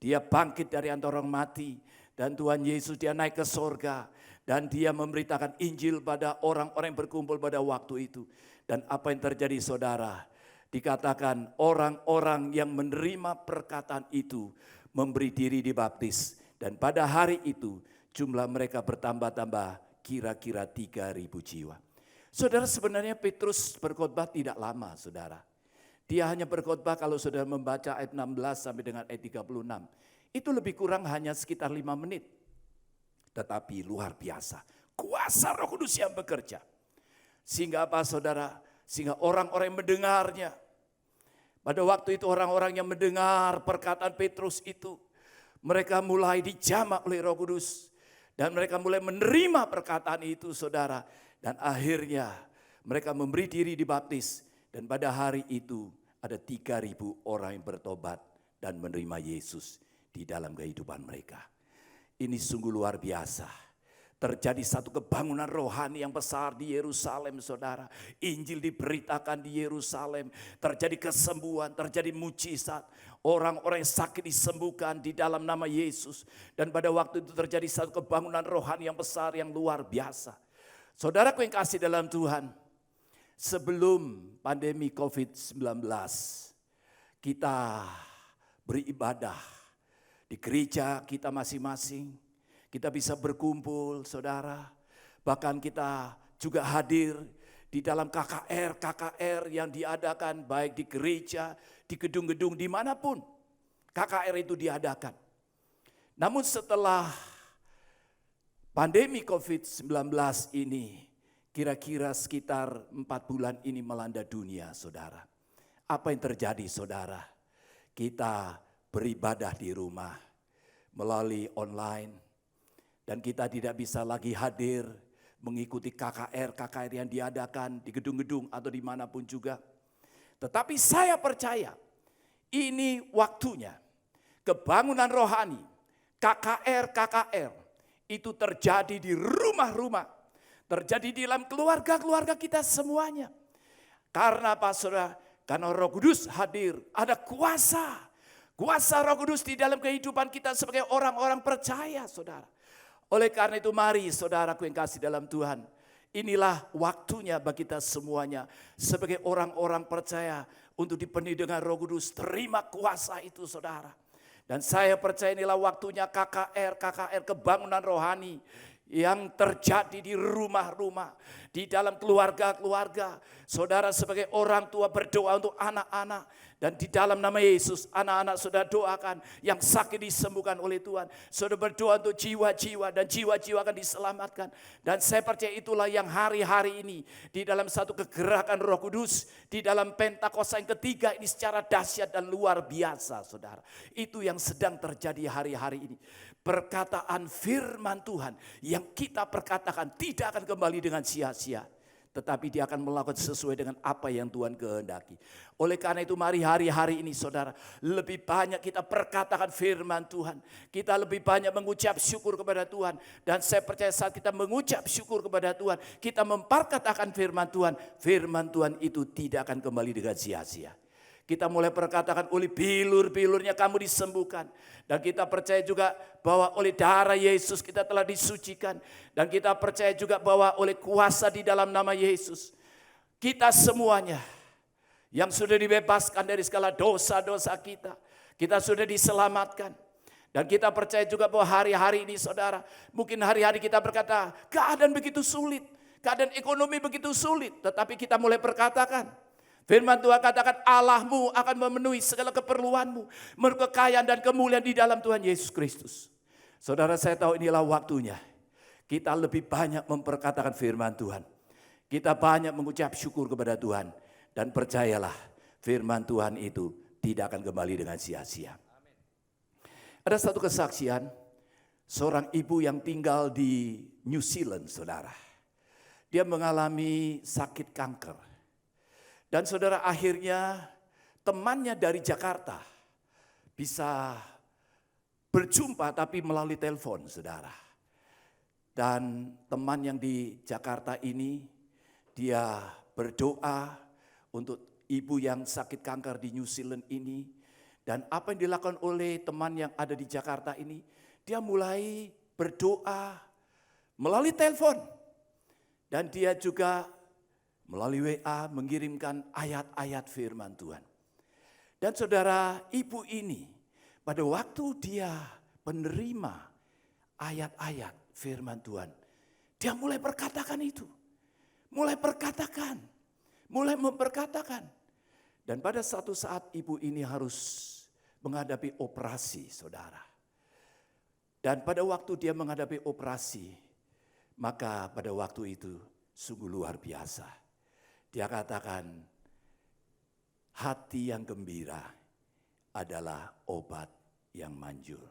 dia bangkit dari antara orang mati, dan Tuhan Yesus dia naik ke sorga, dan dia memberitakan Injil pada orang-orang yang berkumpul pada waktu itu. Dan apa yang terjadi, saudara? Dikatakan orang-orang yang menerima perkataan itu memberi diri dibaptis. Dan pada hari itu jumlah mereka bertambah-tambah kira-kira 3.000 jiwa. Saudara, sebenarnya Petrus berkhotbah tidak lama, saudara. Dia hanya berkhotbah kalau saudara membaca ayat 16 sampai dengan ayat 36. Itu lebih kurang hanya sekitar 5 menit. Tetapi luar biasa, kuasa Roh Kudus yang bekerja. Sehingga apa, saudara? Sehingga orang-orang yang mendengarnya, pada waktu itu orang-orang yang mendengar perkataan Petrus itu, mereka mulai dijamak oleh Roh Kudus. Dan mereka mulai menerima perkataan itu, saudara. Dan akhirnya mereka memberi diri dibaptis. Dan pada hari itu ada 3.000 orang yang bertobat dan menerima Yesus di dalam kehidupan mereka. Ini sungguh luar biasa. Terjadi satu kebangunan rohani yang besar di Yerusalem, saudara. Injil diberitakan di Yerusalem. Terjadi kesembuhan, terjadi mujizat. Orang-orang yang sakit disembuhkan di dalam nama Yesus. Dan pada waktu itu terjadi satu kebangunan rohani yang besar, yang luar biasa. Saudaraku yang kasih dalam Tuhan, sebelum pandemi COVID-19, kita beribadah di gereja kita masing-masing. Kita bisa berkumpul, saudara. Bahkan kita juga hadir di dalam KKR yang diadakan baik di gereja, di gedung-gedung dimanapun KKR itu diadakan. Namun setelah pandemi COVID-19 ini, kira-kira sekitar 4 bulan ini melanda dunia, saudara. Apa yang terjadi, saudara? Kita beribadah di rumah melalui online. Dan kita tidak bisa lagi hadir mengikuti KKR yang diadakan di gedung-gedung atau dimanapun juga. Tetapi saya percaya ini waktunya kebangunan rohani, KKR itu terjadi di rumah-rumah. Terjadi di dalam keluarga-keluarga kita semuanya. Karena apa, saudara? Karena Roh Kudus hadir, ada kuasa. Kuasa Roh Kudus di dalam kehidupan kita sebagai orang-orang percaya, saudara. Oleh karena itu mari, saudaraku yang kasih dalam Tuhan, inilah waktunya bagi kita semuanya sebagai orang-orang percaya untuk dipenuhi dengan Roh Kudus. Terima kuasa itu saudara. Dan saya percaya inilah waktunya KKR kebangunan rohani yang terjadi di rumah-rumah, di dalam keluarga-keluarga. Saudara sebagai orang tua berdoa untuk anak-anak. Dan di dalam nama Yesus, anak-anak saudara doakan yang sakit disembuhkan oleh Tuhan. Saudara berdoa untuk jiwa-jiwa dan jiwa-jiwa akan diselamatkan. Dan saya percaya itulah yang hari-hari ini di dalam satu kegerakan Roh Kudus, di dalam Pentakosta yang ketiga ini secara dahsyat dan luar biasa saudara. Itu yang sedang terjadi hari-hari ini. Perkataan firman Tuhan yang kita perkatakan tidak akan kembali dengan sia-sia, tetapi dia akan melakukan sesuai dengan apa yang Tuhan kehendaki. Oleh karena itu mari hari-hari ini saudara, lebih banyak kita perkatakan firman Tuhan. Kita lebih banyak mengucap syukur kepada Tuhan. Dan saya percaya saat kita mengucap syukur kepada Tuhan, kita memperkatakan firman Tuhan itu tidak akan kembali dengan sia-sia. Kita mulai perkatakan oleh bilur-bilurnya kamu disembuhkan. Dan kita percaya juga bahwa oleh darah Yesus kita telah disucikan. Dan kita percaya juga bahwa oleh kuasa di dalam nama Yesus, kita semuanya yang sudah dibebaskan dari segala dosa-dosa kita sudah diselamatkan. Dan kita percaya juga bahwa hari-hari ini saudara, mungkin hari-hari kita berkata keadaan begitu sulit, keadaan ekonomi begitu sulit. Tetapi kita mulai perkatakan, firman Tuhan katakan Allahmu akan memenuhi segala keperluanmu, menurut kekayaan dan kemuliaan di dalam Tuhan Yesus Kristus. Saudara, saya tahu inilah waktunya kita lebih banyak memperkatakan firman Tuhan. Kita banyak mengucap syukur kepada Tuhan. Dan percayalah firman Tuhan itu tidak akan kembali dengan sia-sia. Ada satu kesaksian seorang ibu yang tinggal di New Zealand saudara. Dia mengalami sakit kanker. Dan saudara akhirnya temannya dari Jakarta bisa berjumpa tapi melalui telepon saudara. Dan teman yang di Jakarta ini dia berdoa untuk ibu yang sakit kanker di New Zealand ini. Dan apa yang dilakukan oleh teman yang ada di Jakarta ini, dia mulai berdoa melalui telepon. Dan dia juga melalui WA mengirimkan ayat-ayat firman Tuhan. Dan saudara, ibu ini pada waktu dia menerima ayat-ayat firman Tuhan, dia mulai perkatakan itu. Mulai memperkatakan. Dan pada satu saat ibu ini harus menghadapi operasi saudara. Dan pada waktu dia menghadapi operasi, maka pada waktu itu sungguh luar biasa. Dia katakan, hati yang gembira adalah obat yang manjur.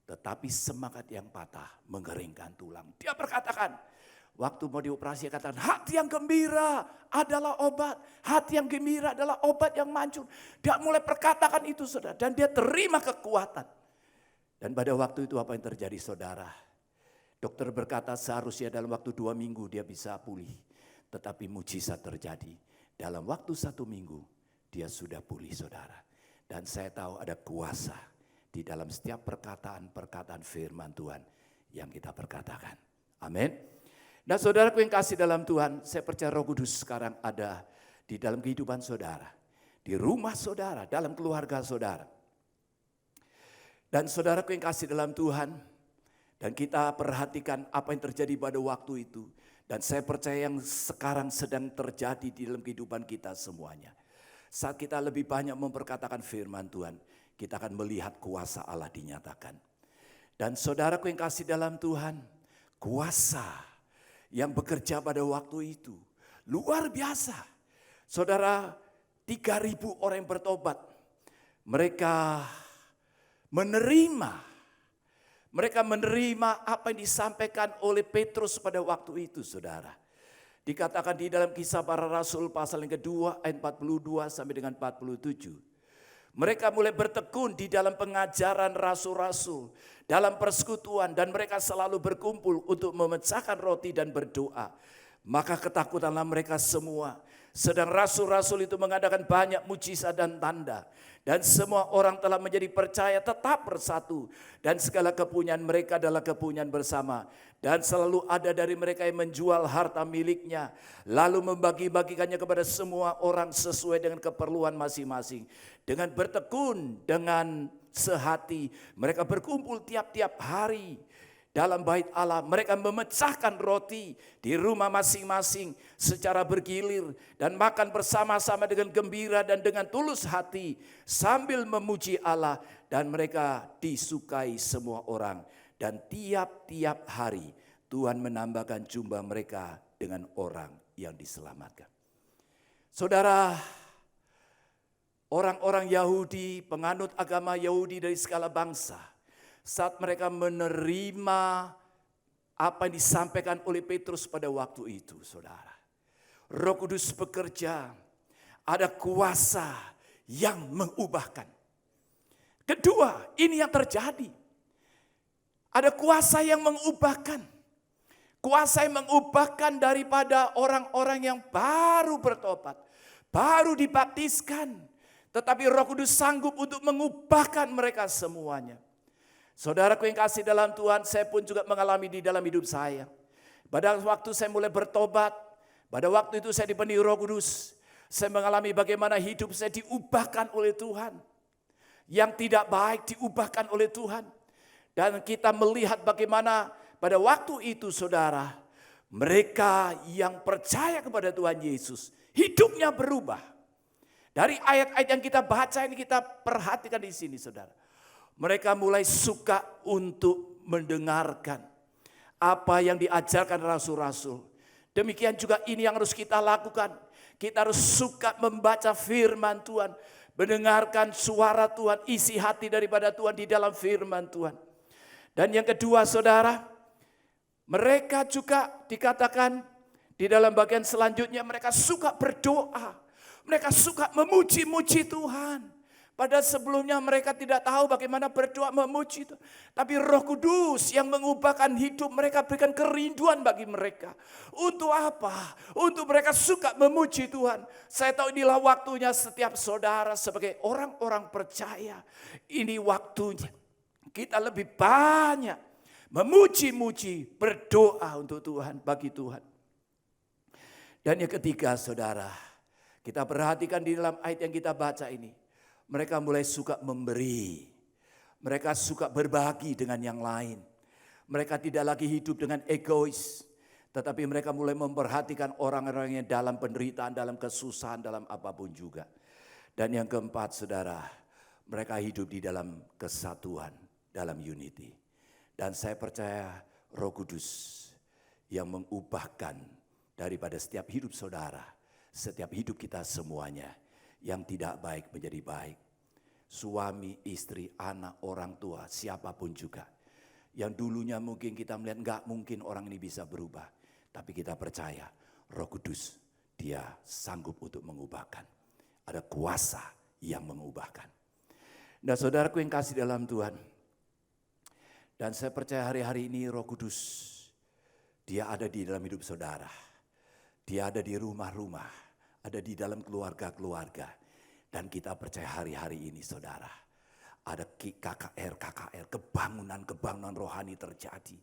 Tetapi semangat yang patah mengeringkan tulang. Dia berkatakan, waktu mau dioperasi dia katakan, hati yang gembira adalah obat. Hati yang gembira adalah obat yang manjur. Dia mulai perkatakan itu saudara. Dan dia terima kekuatan. Dan pada waktu itu apa yang terjadi saudara? Dokter berkata seharusnya dalam waktu 2 minggu dia bisa pulih. Tetapi mujizat terjadi. Dalam waktu 1 minggu dia sudah pulih saudara. Dan saya tahu ada kuasa di dalam setiap perkataan-perkataan firman Tuhan yang kita perkatakan. Amin. Nah saudaraku yang kasih dalam Tuhan, saya percaya Roh Kudus sekarang ada di dalam kehidupan saudara. Di rumah saudara, dalam keluarga saudara. Dan saudaraku yang kasih dalam Tuhan, dan kita perhatikan apa yang terjadi pada waktu itu. Dan saya percaya yang sekarang sedang terjadi di dalam kehidupan kita semuanya. Saat kita lebih banyak memperkatakan firman Tuhan, kita akan melihat kuasa Allah dinyatakan. Dan saudaraku yang kasih dalam Tuhan, kuasa yang bekerja pada waktu itu luar biasa. Saudara, 3.000 orang yang bertobat. Mereka menerima apa yang disampaikan oleh Petrus pada waktu itu saudara. Dikatakan di dalam Kisah Para Rasul pasal yang kedua ayat 42 sampai dengan 47. Mereka mulai bertekun di dalam pengajaran rasul-rasul, dalam persekutuan, dan mereka selalu berkumpul untuk memecahkan roti dan berdoa. Maka ketakutanlah mereka semua, Sedang rasul-rasul itu mengadakan banyak mujizat dan tanda. Dan semua orang telah menjadi percaya tetap bersatu. Dan segala kepunyaan mereka adalah kepunyaan bersama. Dan selalu ada dari mereka yang menjual harta miliknya. Lalu membagi-bagikannya kepada semua orang sesuai dengan keperluan masing-masing. Dengan bertekun, dengan sehati. Mereka berkumpul tiap-tiap hari. Dalam bait Allah mereka memecahkan roti di rumah masing-masing secara bergilir dan makan bersama-sama dengan gembira dan dengan tulus hati sambil memuji Allah, dan mereka disukai semua orang, dan tiap-tiap hari Tuhan menambahkan jumlah mereka dengan orang yang diselamatkan. Saudara, orang-orang Yahudi, penganut agama Yahudi dari segala bangsa, saat mereka menerima apa yang disampaikan oleh Petrus pada waktu itu, saudara, Roh Kudus bekerja, ada kuasa yang mengubahkan. Kedua, ini yang terjadi. Ada kuasa yang mengubahkan. Kuasa yang mengubahkan daripada orang-orang yang baru bertobat, baru dibaptiskan. Tetapi Roh Kudus sanggup untuk mengubahkan mereka semuanya. Saudaraku yang kasih dalam Tuhan, saya pun juga mengalami di dalam hidup saya. Pada waktu saya mulai bertobat, pada waktu itu saya dipenuhi Roh Kudus. Saya mengalami bagaimana hidup saya diubahkan oleh Tuhan. Yang tidak baik diubahkan oleh Tuhan. Dan kita melihat bagaimana pada waktu itu, saudara, mereka yang percaya kepada Tuhan Yesus, hidupnya berubah. Dari ayat-ayat yang kita baca ini, kita perhatikan di sini, saudara. Mereka mulai suka untuk mendengarkan apa yang diajarkan rasul-rasul. Demikian juga ini yang harus kita lakukan. Kita harus suka membaca firman Tuhan, mendengarkan suara Tuhan, isi hati daripada Tuhan di dalam firman Tuhan. Dan yang kedua, saudara, mereka juga dikatakan di dalam bagian selanjutnya, mereka suka berdoa. Mereka suka memuji-muji Tuhan. Padahal sebelumnya mereka tidak tahu bagaimana berdoa memuji Tuhan. Tapi Roh Kudus yang mengubahkan hidup mereka, berikan kerinduan bagi mereka. Untuk apa? Untuk mereka suka memuji Tuhan. Saya tahu inilah waktunya setiap saudara sebagai orang-orang percaya. Ini waktunya kita lebih banyak memuji-muji, berdoa untuk Tuhan, bagi Tuhan. Dan yang ketiga, saudara, kita perhatikan di dalam ayat yang kita baca ini. Mereka mulai suka memberi. Mereka suka berbagi dengan yang lain. Mereka tidak lagi hidup dengan egois. Tetapi mereka mulai memperhatikan orang-orang yang dalam penderitaan, dalam kesusahan, dalam apapun juga. Dan yang keempat, saudara, mereka hidup di dalam kesatuan, dalam unity. Dan saya percaya Roh Kudus yang mengubahkan daripada setiap hidup saudara, setiap hidup kita semuanya. Yang tidak baik menjadi baik. Suami, istri, anak, orang tua, siapapun juga. Yang dulunya mungkin kita melihat enggak mungkin orang ini bisa berubah. Tapi kita percaya Roh Kudus, dia sanggup untuk mengubahkan. Ada kuasa yang mengubahkan. Nah, saudaraku yang kasih dalam Tuhan. Dan saya percaya hari-hari ini Roh Kudus, dia ada di dalam hidup saudara. Dia ada di rumah-rumah. Ada di dalam keluarga-keluarga. Dan kita percaya hari-hari ini, saudara, ada KKR, kebangunan rohani terjadi.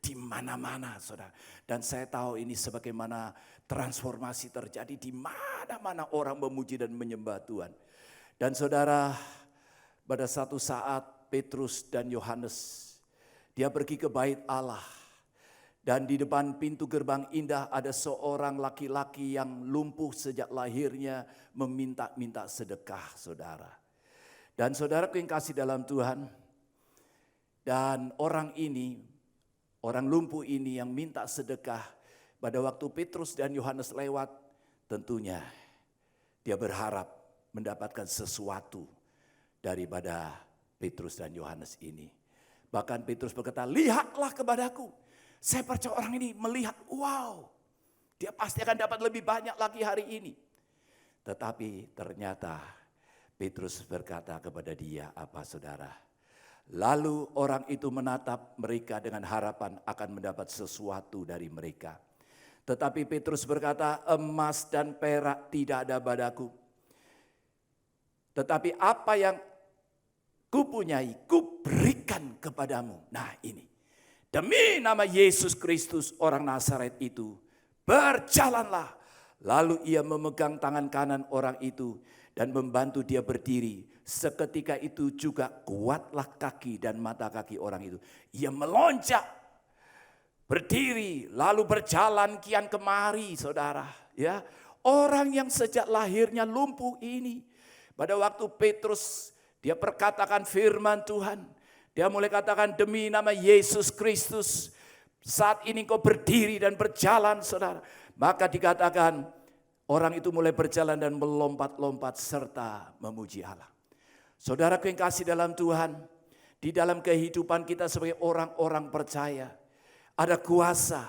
Di mana-mana, saudara. Dan saya tahu ini sebagaimana transformasi terjadi di mana-mana orang memuji dan menyembah Tuhan. Dan saudara, pada satu saat Petrus dan Yohanes, dia pergi ke bait Allah. Dan di depan pintu gerbang indah ada seorang laki-laki yang lumpuh sejak lahirnya meminta-minta sedekah, saudara. Dan saudaraku yang kasih dalam Tuhan, dan orang ini, orang lumpuh ini yang minta sedekah, pada waktu Petrus dan Yohanes lewat, tentunya dia berharap mendapatkan sesuatu daripada Petrus dan Yohanes ini. Bahkan Petrus berkata, lihatlah kepadaku. Saya percaya orang ini melihat, wow, dia pasti akan dapat lebih banyak lagi hari ini. Tetapi ternyata Petrus berkata kepada dia, apa saudara? Lalu orang itu menatap mereka dengan harapan akan mendapat sesuatu dari mereka. Tetapi Petrus berkata, emas dan perak tidak ada padaku. Tetapi apa yang kupunyai, kuberikan kepadamu. Nah ini, demi nama Yesus Kristus orang Nazaret itu, berjalanlah. Lalu ia memegang tangan kanan orang itu dan membantu dia berdiri. Seketika itu juga kuatlah kaki dan mata kaki orang itu. Ia melonjak, berdiri, lalu berjalan kian kemari, saudara. Ya, orang yang sejak lahirnya lumpuh ini, pada waktu Petrus dia perkatakan firman Tuhan, dia mulai katakan demi nama Yesus Kristus, saat ini kau berdiri dan berjalan, saudara. Maka dikatakan orang itu mulai berjalan dan melompat-lompat serta memuji Allah. Saudaraku yang kasih dalam Tuhan, di dalam kehidupan kita sebagai orang-orang percaya, ada kuasa.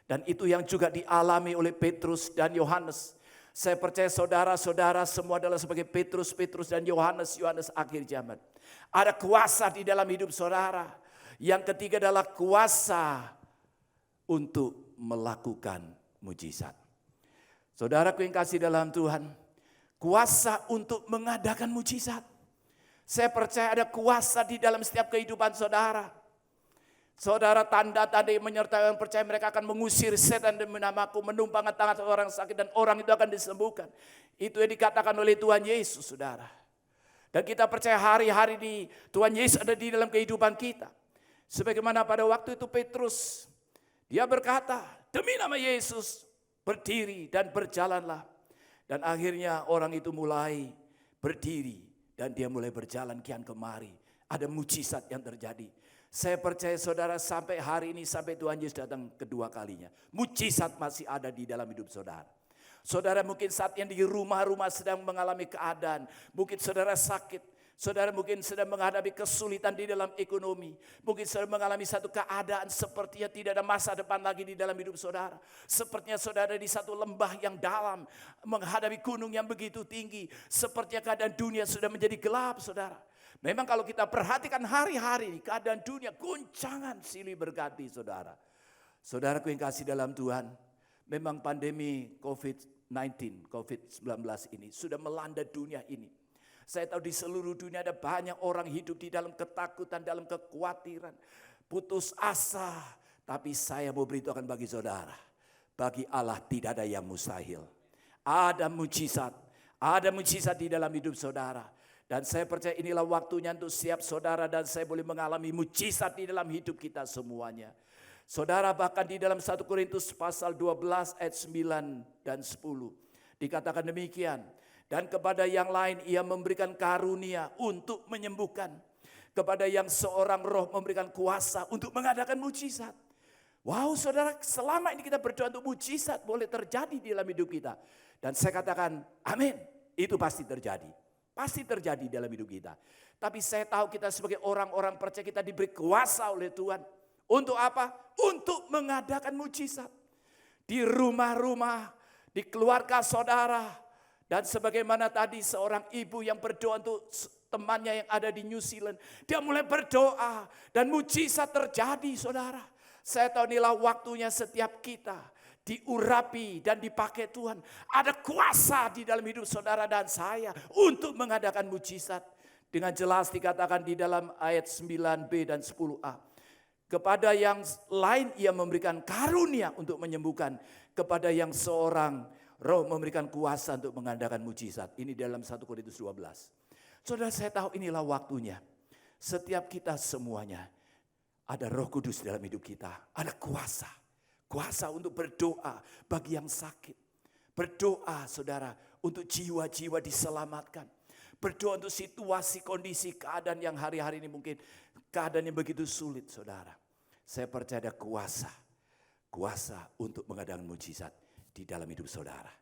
Dan itu yang juga dialami oleh Petrus dan Yohanes. Saya percaya saudara-saudara semua adalah sebagai Petrus dan Yohanes akhir zaman. Ada kuasa di dalam hidup saudara. Yang ketiga adalah kuasa untuk melakukan mujizat. Saudaraku yang kasih dalam Tuhan, kuasa untuk mengadakan mujizat. Saya percaya ada kuasa di dalam setiap kehidupan saudara. Saudara, tanda-tanda yang menyertai orang percaya, mereka akan mengusir setan demi namaku, menumpang tangan orang sakit dan orang itu akan disembuhkan. Itu yang dikatakan oleh Tuhan Yesus, saudara. Dan kita percaya hari-hari di Tuhan Yesus ada di dalam kehidupan kita. Sebagaimana pada waktu itu Petrus, dia berkata, demi nama Yesus, berdiri dan berjalanlah. Dan akhirnya orang itu mulai berdiri dan dia mulai berjalan kian kemari. Ada mujizat yang terjadi. Saya percaya saudara sampai hari ini, sampai Tuhan Yesus datang kedua kalinya, mujizat masih ada di dalam hidup saudara. Saudara mungkin saat yang di rumah-rumah sedang mengalami keadaan, mungkin saudara sakit, saudara mungkin sedang menghadapi kesulitan di dalam ekonomi, mungkin saudara mengalami satu keadaan sepertinya tidak ada masa depan lagi di dalam hidup saudara. Sepertinya saudara di satu lembah yang dalam, menghadapi gunung yang begitu tinggi, sepertinya keadaan dunia sudah menjadi gelap, saudara. Memang kalau kita perhatikan hari-hari ini, keadaan dunia guncangan silih berganti, saudara. Saudaraku yang kasih dalam Tuhan, memang pandemi COVID-19 ini sudah melanda dunia ini. Saya tahu di seluruh dunia ada banyak orang hidup di dalam ketakutan, dalam kekhawatiran, putus asa. Tapi saya mau beritahukan bagi saudara, bagi Allah tidak ada yang mustahil. Ada mujizat di dalam hidup saudara. Dan saya percaya inilah waktunya untuk siap saudara dan saya boleh mengalami mujizat di dalam hidup kita semuanya. Saudara, bahkan di dalam 1 Korintus pasal 12 ayat 9 dan 10 dikatakan demikian. Dan kepada yang lain ia memberikan karunia untuk menyembuhkan. Kepada yang seorang roh memberikan kuasa untuk mengadakan mujizat. Wow, saudara, selama ini kita berdoa untuk mujizat boleh terjadi di dalam hidup kita. Dan saya katakan amin, itu pasti terjadi. Pasti terjadi dalam hidup kita. Tapi saya tahu kita sebagai orang-orang percaya kita diberi kuasa oleh Tuhan. Untuk apa? Untuk mengadakan mujizat. Di rumah-rumah, di keluarga saudara. Dan sebagaimana tadi seorang ibu yang berdoa untuk temannya yang ada di New Zealand. Dia mulai berdoa dan mujizat terjadi, saudara. Saya tahu inilah waktunya setiap kita diurapi dan dipakai Tuhan. Ada kuasa di dalam hidup saudara dan saya untuk mengadakan mujizat. Dengan jelas dikatakan di dalam ayat 9b dan 10a. Kepada yang lain ia memberikan karunia untuk menyembuhkan. Kepada yang seorang roh memberikan kuasa untuk mengadakan mujizat. Ini dalam 1 Korintus 12. Saudara, saya tahu inilah waktunya. Setiap kita semuanya ada Roh Kudus dalam hidup kita. Ada kuasa. Kuasa untuk berdoa bagi yang sakit. Berdoa saudara untuk jiwa-jiwa diselamatkan. Berdoa untuk situasi, kondisi, keadaan yang hari-hari ini mungkin keadaan yang begitu sulit saudara. Saya percaya ada kuasa. Kuasa untuk mengadakan mujizat di dalam hidup saudara.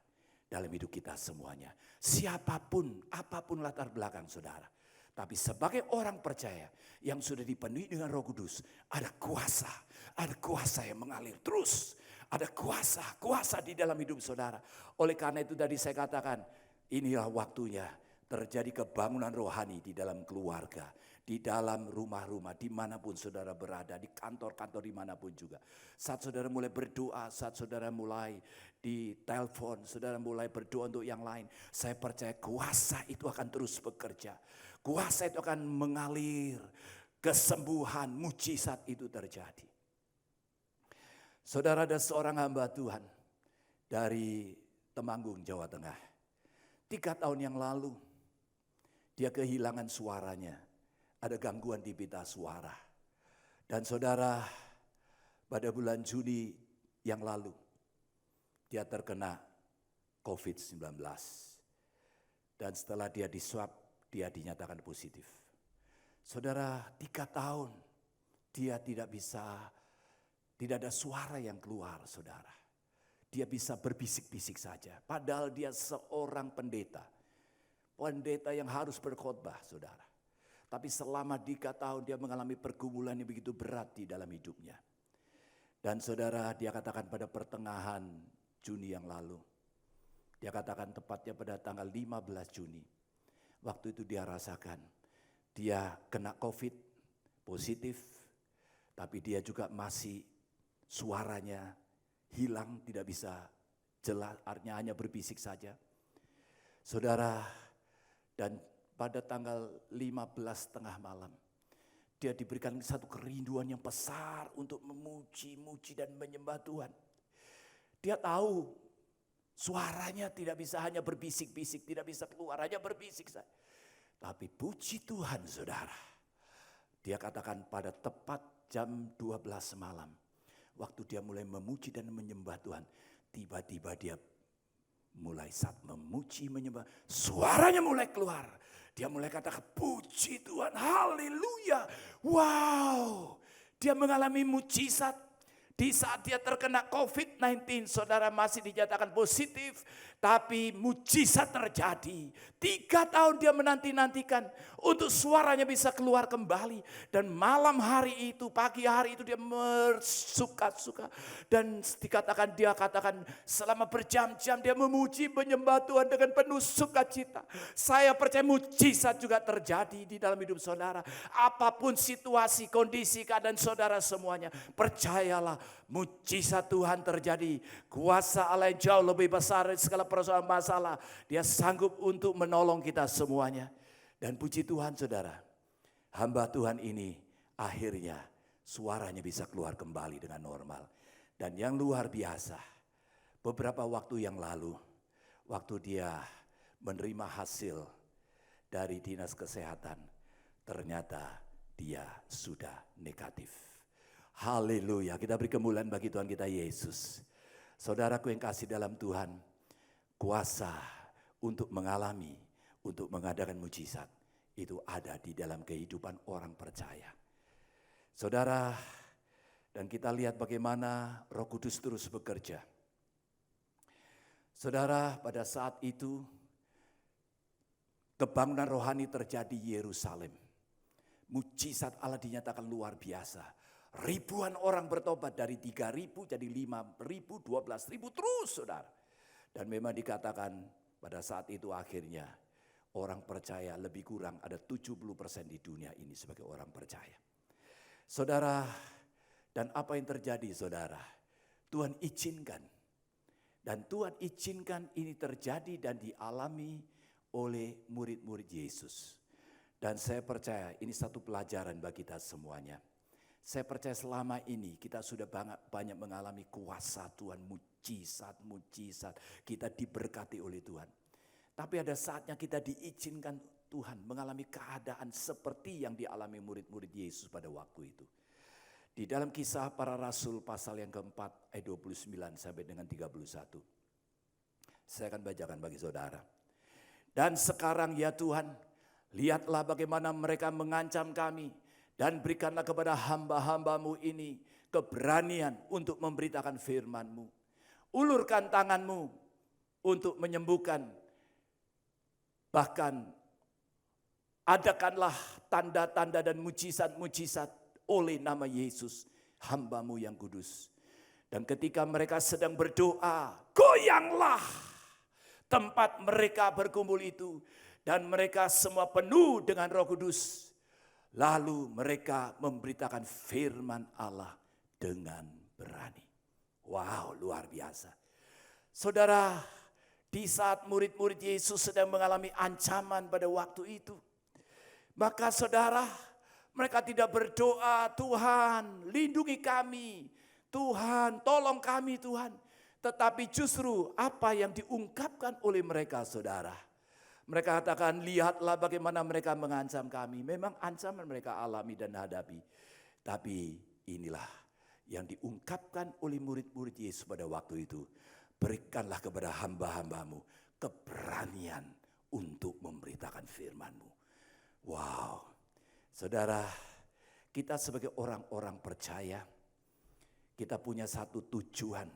Dalam hidup kita semuanya. Siapapun, apapun latar belakang saudara. Tapi sebagai orang percaya yang sudah dipenuhi dengan Roh Kudus, ada kuasa. Ada kuasa yang mengalir terus. Ada kuasa di dalam hidup saudara. Oleh karena itu tadi saya katakan, inilah waktunya terjadi kebangunan rohani di dalam keluarga, di dalam rumah-rumah, dimanapun saudara berada, di kantor-kantor dimanapun juga. Saat saudara mulai berdoa, saat saudara mulai di telepon, saudara mulai berdoa untuk yang lain, saya percaya kuasa itu akan terus bekerja. Kuasa itu akan mengalir, kesembuhan, mujizat itu terjadi. Saudara, ada seorang hamba Tuhan dari Temanggung, Jawa Tengah. 3 tahun yang lalu, dia kehilangan suaranya. Ada gangguan di pita suara. Dan saudara, pada bulan Juni yang lalu, dia terkena COVID-19. Dan setelah dia diswab, dia dinyatakan positif. Saudara, 3 tahun dia tidak ada suara yang keluar, saudara. Dia bisa berbisik-bisik saja. Padahal dia seorang pendeta. Pendeta yang harus berkhotbah, saudara. Tapi selama 3 tahun dia mengalami pergumulan yang begitu berat di dalam hidupnya. Dan saudara, dia katakan pada pertengahan Juni yang lalu. Dia katakan tepatnya pada tanggal 15 Juni. Waktu itu dia rasakan, dia kena COVID, positif. Tapi dia juga masih suaranya hilang, tidak bisa jelas, artinya hanya berbisik saja. Saudara, dan pada tanggal 15 tengah malam, dia diberikan satu kerinduan yang besar untuk memuji dan menyembah Tuhan. Dia tahu suaranya tidak bisa hanya berbisik-bisik, tidak bisa keluar, hanya berbisik saja. Tapi puji Tuhan, saudara. Dia katakan pada tepat jam 12 malam, waktu dia mulai memuji dan menyembah Tuhan, tiba-tiba dia mulai saat memuji menyembah, suaranya mulai keluar. Dia mulai katakan puji Tuhan, haleluya. Wow, dia mengalami mujizat. Di saat dia terkena COVID-19, saudara masih dinyatakan positif, tapi mujizat terjadi. 3 tahun dia menanti-nantikan untuk suaranya bisa keluar kembali. Dan malam hari itu, pagi hari itu dia bersuka-suka. Dan dia katakan selama berjam-jam dia memuji menyembah Tuhan dengan penuh sukacita. Saya percaya mujizat juga terjadi di dalam hidup saudara. Apapun situasi, kondisi, keadaan saudara semuanya, percayalah mujizat Tuhan terjadi. Kuasa Allah yang jauh lebih besar dari segala persoalan masalah. Dia sanggup untuk menolong kita semuanya. Dan puji Tuhan, saudara, hamba Tuhan ini akhirnya suaranya bisa keluar kembali dengan normal. Dan yang luar biasa, beberapa waktu yang lalu, waktu dia menerima hasil dari dinas kesehatan, ternyata dia sudah negatif. Haleluya, kita beri kemuliaan bagi Tuhan kita Yesus. Saudaraku yang kasih dalam Tuhan, kuasa untuk mengalami, untuk mengadakan mujizat, itu ada di dalam kehidupan orang percaya. Saudara, dan kita lihat bagaimana Roh Kudus terus bekerja. Saudara, pada saat itu, kebangunan rohani terjadi di Yerusalem. Mujizat Allah dinyatakan luar biasa. Ribuan orang bertobat dari 3.000 jadi 5.000, 12.000 terus, saudara. Dan memang dikatakan pada saat itu akhirnya orang percaya lebih kurang ada 70% di dunia ini sebagai orang percaya. Saudara, dan apa yang terjadi, saudara? Tuhan izinkan. Dan Tuhan izinkan ini terjadi dan dialami oleh murid-murid Yesus. Dan saya percaya ini satu pelajaran bagi kita semuanya. Saya percaya selama ini kita sudah banyak mengalami kuasa Tuhan, mujizat. Kita diberkati oleh Tuhan. Tapi ada saatnya kita diizinkan Tuhan mengalami keadaan seperti yang dialami murid-murid Yesus pada waktu itu. Di dalam Kisah Para Rasul pasal yang keempat ayat 29 sampai dengan 31. Saya akan bacakan bagi saudara. Dan sekarang ya Tuhan, lihatlah bagaimana mereka mengancam kami. Dan berikanlah kepada hamba-hambamu ini keberanian untuk memberitakan firman-Mu. Ulurkan tangan-Mu untuk menyembuhkan. Bahkan adakanlah tanda-tanda dan mujizat-mujizat oleh nama Yesus, hamba-Mu yang kudus. Dan ketika mereka sedang berdoa, goyanglah tempat mereka berkumpul itu. Dan mereka semua penuh dengan Roh Kudus. Lalu mereka memberitakan firman Allah dengan berani. Wow, luar biasa. Saudara, di saat murid-murid Yesus sedang mengalami ancaman pada waktu itu, maka saudara, mereka tidak berdoa, Tuhan lindungi kami, Tuhan tolong kami Tuhan. Tetapi justru apa yang diungkapkan oleh mereka saudara. Mereka katakan, lihatlah bagaimana mereka mengancam kami. Memang ancaman mereka alami dan hadapi. Tapi inilah yang diungkapkan oleh murid-murid Yesus pada waktu itu. Berikanlah kepada hamba-hambamu keberanian untuk memberitakan firman-Mu. Wow, saudara, kita sebagai orang-orang percaya, kita punya satu tujuan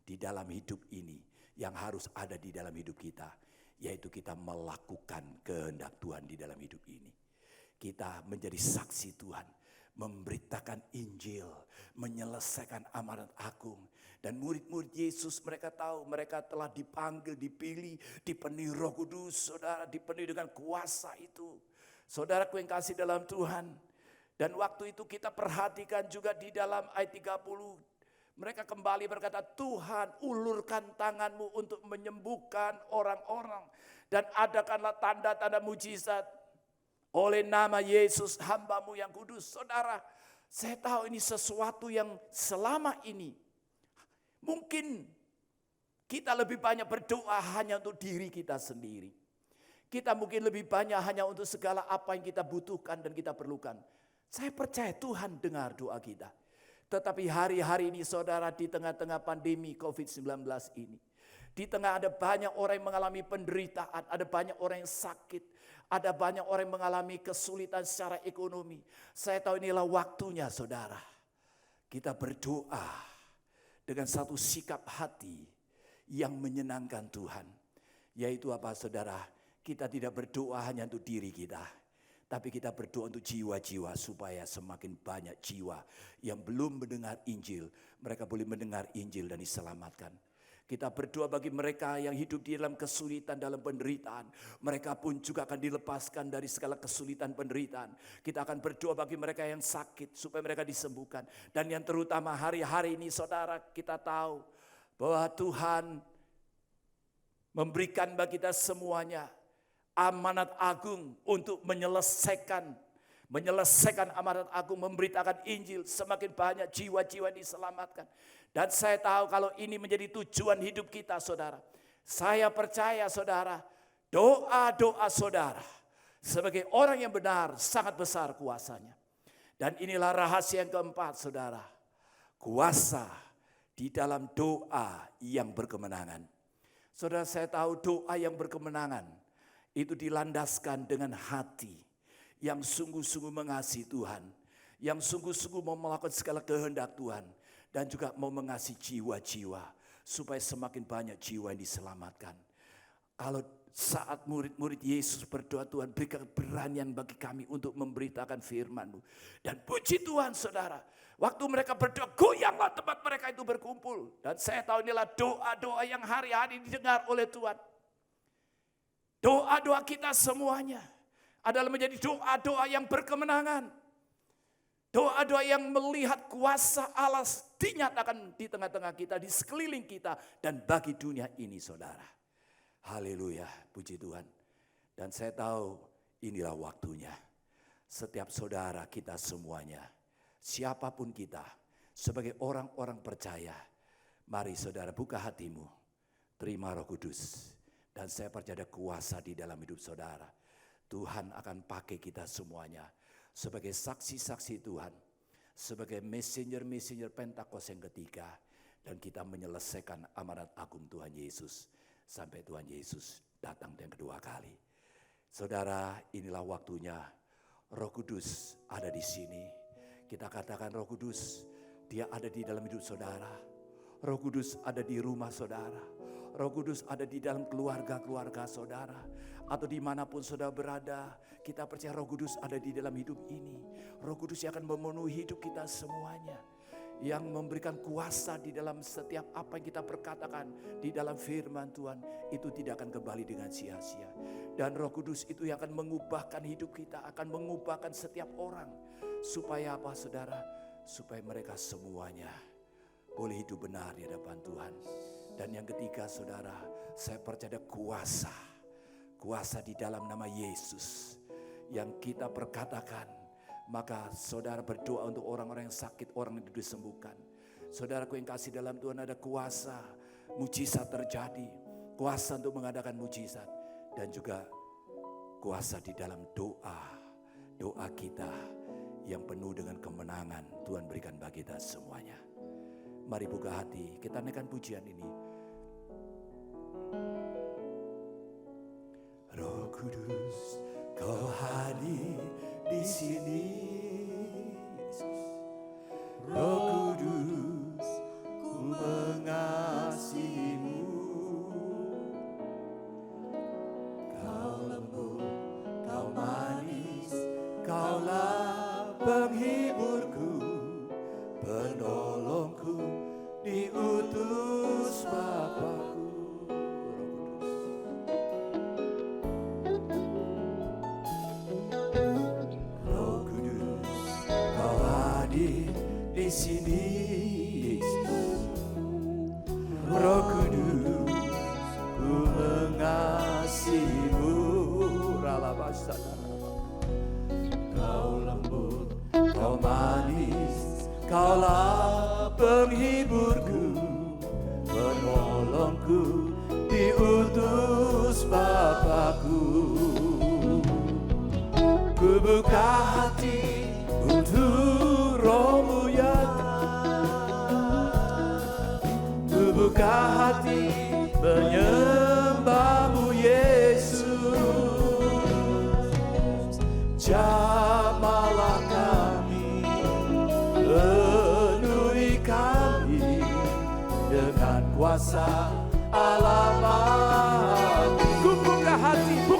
di dalam hidup ini yang harus ada di dalam hidup kita, yaitu kita melakukan kehendak Tuhan di dalam hidup ini. Kita menjadi saksi Tuhan, memberitakan Injil, menyelesaikan amanat agung. Dan murid-murid Yesus mereka tahu mereka telah dipanggil, dipilih, dipenuhi Roh Kudus, saudara, dipenuhi dengan kuasa itu. Saudaraku yang kasih dalam Tuhan. Dan waktu itu kita perhatikan juga di dalam ayat 30. Mereka kembali berkata, Tuhan ulurkan tangan-Mu untuk menyembuhkan orang-orang. Dan adakanlah tanda-tanda mujizat oleh nama Yesus hamba-Mu yang kudus. Saudara, saya tahu ini sesuatu yang selama ini mungkin kita lebih banyak berdoa hanya untuk diri kita sendiri. Kita mungkin lebih banyak hanya untuk segala apa yang kita butuhkan dan kita perlukan. Saya percaya Tuhan dengar doa kita. Tetapi hari-hari ini saudara, di tengah-tengah pandemi COVID-19 ini, di tengah ada banyak orang yang mengalami penderitaan, ada banyak orang yang sakit, ada banyak orang yang mengalami kesulitan secara ekonomi. Saya tahu inilah waktunya saudara, kita berdoa dengan satu sikap hati yang menyenangkan Tuhan. Yaitu apa saudara? Kita tidak berdoa hanya untuk diri kita, tapi kita berdoa untuk jiwa-jiwa supaya semakin banyak jiwa yang belum mendengar Injil, mereka boleh mendengar Injil dan diselamatkan. Kita berdoa bagi mereka yang hidup di dalam kesulitan, dalam penderitaan. Mereka pun juga akan dilepaskan dari segala kesulitan penderitaan. Kita akan berdoa bagi mereka yang sakit supaya mereka disembuhkan. Dan yang terutama hari-hari ini saudara, kita tahu bahwa Tuhan memberikan bagi kita semuanya amanat agung untuk menyelesaikan amanat agung, memberitakan Injil, semakin banyak jiwa-jiwa diselamatkan. Dan saya tahu kalau ini menjadi tujuan hidup kita saudara. Saya percaya saudara, doa-doa saudara sebagai orang yang benar sangat besar kuasanya. Dan inilah rahasia yang keempat saudara. Kuasa di dalam doa yang berkemenangan. Saudara, saya tahu doa yang berkemenangan itu dilandaskan dengan hati yang sungguh-sungguh mengasihi Tuhan, yang sungguh-sungguh mau melakukan segala kehendak Tuhan, dan juga mau mengasihi jiwa-jiwa supaya semakin banyak jiwa yang diselamatkan. Kalau saat murid-murid Yesus berdoa, Tuhan berikan keberanian bagi kami untuk memberitakan firman-Mu. Dan puji Tuhan saudara, waktu mereka berdoa, goyanglah tempat mereka itu berkumpul. Dan saya tahu inilah doa-doa yang hari-hari didengar oleh Tuhan. Doa-doa kita semuanya adalah menjadi doa-doa yang berkemenangan. Doa-doa yang melihat kuasa Allah dinyatakan di tengah-tengah kita, di sekeliling kita, dan bagi dunia ini saudara. Haleluya, puji Tuhan. Dan saya tahu inilah waktunya. Setiap saudara kita semuanya, siapapun kita, sebagai orang-orang percaya, mari saudara buka hatimu, terima Roh Kudus. Dan saya percaya ada kuasa di dalam hidup saudara. Tuhan akan pakai kita semuanya sebagai saksi-saksi Tuhan, sebagai messenger-messenger Pentakosta yang ketiga, dan kita menyelesaikan amanat agung Tuhan Yesus sampai Tuhan Yesus datang yang kedua kali. Saudara, inilah waktunya. Roh Kudus ada di sini. Kita katakan Roh Kudus, Dia ada di dalam hidup saudara. Roh Kudus ada di rumah saudara. Roh Kudus ada di dalam keluarga-keluarga saudara. Atau dimanapun saudara berada, kita percaya Roh Kudus ada di dalam hidup ini. Roh Kudus yang akan memenuhi hidup kita semuanya. yang memberikan kuasa di dalam setiap apa yang kita perkatakan di dalam firman Tuhan, itu tidak akan kembali dengan sia-sia. Dan Roh Kudus itu yang akan mengubahkan hidup kita, akan mengubahkan setiap orang. Supaya apa saudara? Supaya mereka semuanya boleh hidup benar di hadapan Tuhan. Dan yang ketiga saudara, saya percaya kuasa. Kuasa di dalam nama Yesus yang kita perkatakan. Maka saudara berdoa untuk orang-orang yang sakit, orang yang disembuhkan. Saudaraku yang kasih dalam Tuhan, ada kuasa mujizat terjadi. Kuasa untuk mengadakan mujizat. Dan juga kuasa di dalam doa. Doa kita yang penuh dengan kemenangan Tuhan berikan bagi kita semuanya. Mari buka hati, kita naikkan pujian ini. Roh Kudus, Kau hadir di sini, Roh Kudus, ku mengasihimu. Kau lembut, Kau manis, Kaulah penghiburku, penolongku, diutus Bapa-Ku. Di sini, Roh Kudus, ku mengasihimu. Kau lembut, Kau manis, Kaulah penghiburku, penolongku, diutus Bapa-Ku. Ku buka hati untuk Roh-Mu ya, ku buka hati menyembah-Mu Yesus. Jamahlah kami, penuhi kami dengan kuasa Allah. Ku buka hatimu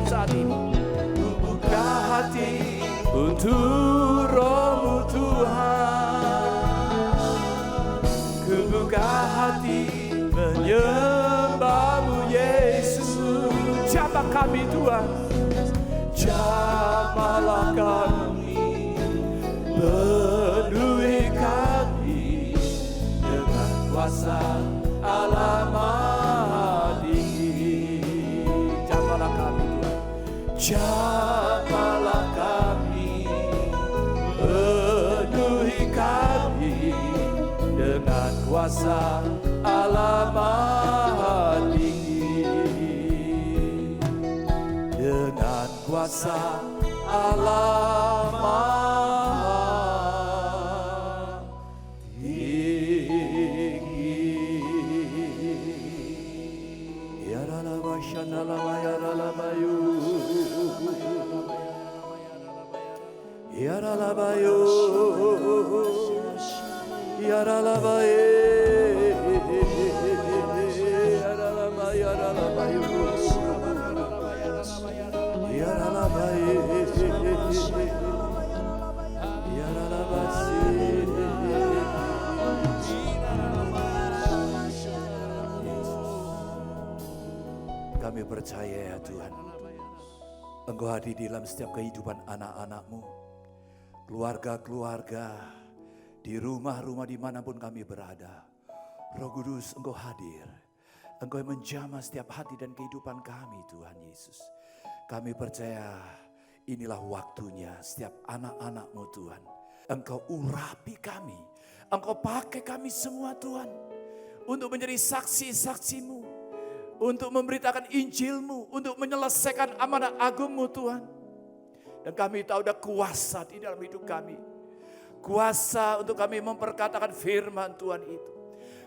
saat ini. Ku buka hati untuk Roh-Mu Tuhan. Ku buka hati menyembah-Mu Yesus. Jamah kami Tuhan, jamahlah kami, penuhi kami dengan kuasa Allah Maha Tinggi. Jamahlah kami Tuhan, jamahlah kami, penuhi kami dengan kuasa Allah Maha Tinggi. Dengan kuasa Allah Maha Tinggi. Ya ralaba shanalaba ya ralabayu, ya ralabayu, ya ralabaye, ya ralaba ya ralabayu, ya ralabaye, ya ralabasi. Kami percaya ya Tuhan, Engkau hadir di dalam setiap kehidupan anak-anak-Mu, keluarga-keluarga, di rumah-rumah dimanapun kami berada. Roh Kudus, Engkau hadir. Engkau yang menjamah setiap hati dan kehidupan kami Tuhan Yesus. Kami percaya inilah waktunya setiap anak-anak-Mu Tuhan. Engkau urapi kami, Engkau pakai kami semua Tuhan, untuk menjadi saksi-saksi-Mu, untuk memberitakan Injil-Mu, untuk menyelesaikan amanah agung-Mu Tuhan. Dan kami tahu ada kuasa di dalam hidup kami. Kuasa untuk kami memperkatakan firman Tuhan itu.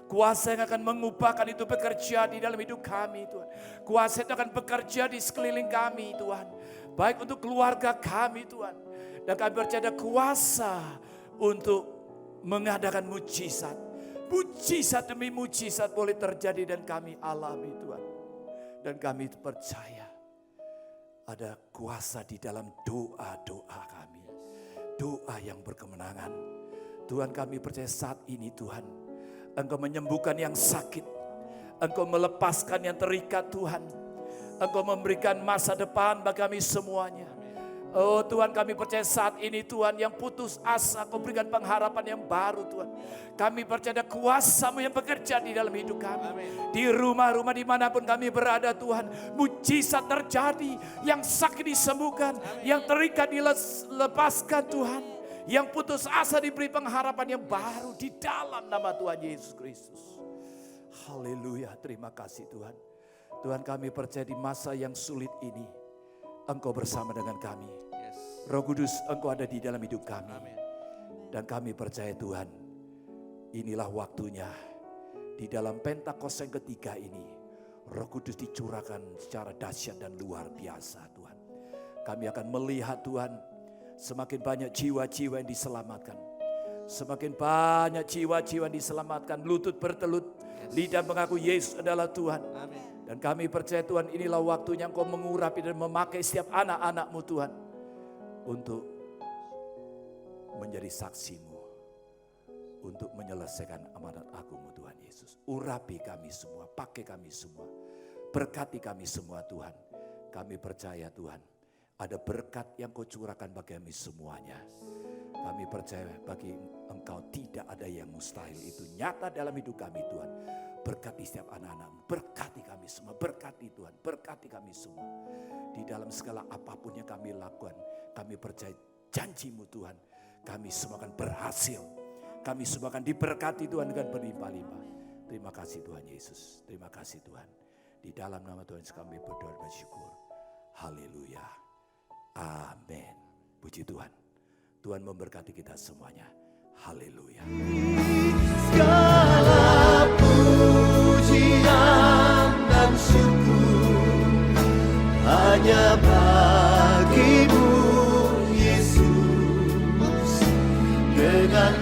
Kuasa yang akan mengubahkan itu bekerja di dalam hidup kami Tuhan. Kuasa itu akan bekerja di sekeliling kami Tuhan. Baik untuk keluarga kami Tuhan. Dan kami percaya ada kuasa untuk mengadakan mujizat. Mujizat demi mujizat boleh terjadi dan kami alami Tuhan. Dan kami percaya ada kuasa di dalam doa-doa kami. Doa yang berkemenangan. Tuhan, kami percaya saat ini Tuhan, Engkau menyembuhkan yang sakit, Engkau melepaskan yang terikat Tuhan, Engkau memberikan masa depan bagi kami semuanya. Oh Tuhan, kami percaya saat ini Tuhan, yang putus asa Kau berikan pengharapan yang baru Tuhan. Kami percaya ada kuasa-Mu yang bekerja di dalam hidup kami. Di rumah-rumah dimanapun kami berada Tuhan, mujizat terjadi, yang sakit disembuhkan, yang terikat dilepaskan Tuhan. Yang putus asa diberi pengharapan yang baru di dalam nama Tuhan Yesus Kristus. Haleluya, terima kasih Tuhan. Tuhan, kami percaya di masa yang sulit ini, Engkau bersama dengan kami. Roh Kudus, Engkau ada di dalam hidup kami. Dan kami percaya Tuhan, inilah waktunya. Di dalam Pentakosta yang ketiga ini, Roh Kudus dicurahkan secara dahsyat dan luar biasa Tuhan. Kami akan melihat Tuhan, semakin banyak jiwa-jiwa yang diselamatkan. Semakin banyak jiwa-jiwa yang diselamatkan. Lutut bertelut, lidah mengaku Yesus adalah Tuhan. Dan kami percaya Tuhan, inilah waktunya Engkau mengurapi dan memakai setiap anak-anak-Mu Tuhan, untuk menjadi saksi-Mu, untuk menyelesaikan amanat agung-Mu Tuhan Yesus. Urapi kami semua, pakai kami semua, berkati kami semua Tuhan. Kami percaya Tuhan, ada berkat yang Kau curahkan bagi kami semuanya. Kami percaya bagi Engkau tidak ada yang mustahil, itu nyata dalam hidup kami Tuhan. Berkati setiap anak-anak-Mu, berkati kami semua, berkati Tuhan, berkati kami semua. Di dalam segala apapun yang kami lakukan, kami percaya janji-Mu Tuhan, kami semua akan berhasil. Kami semua akan diberkati Tuhan dengan berlimpah-limpah. Terima kasih Tuhan Yesus, terima kasih Tuhan. Di dalam nama Tuhan kami berdoa dan bersyukur. Haleluya, amin. Puji Tuhan, Tuhan memberkati kita semuanya. Haleluya. Segala pujian dan syukur hanya bagi-Mu Yesus, dengan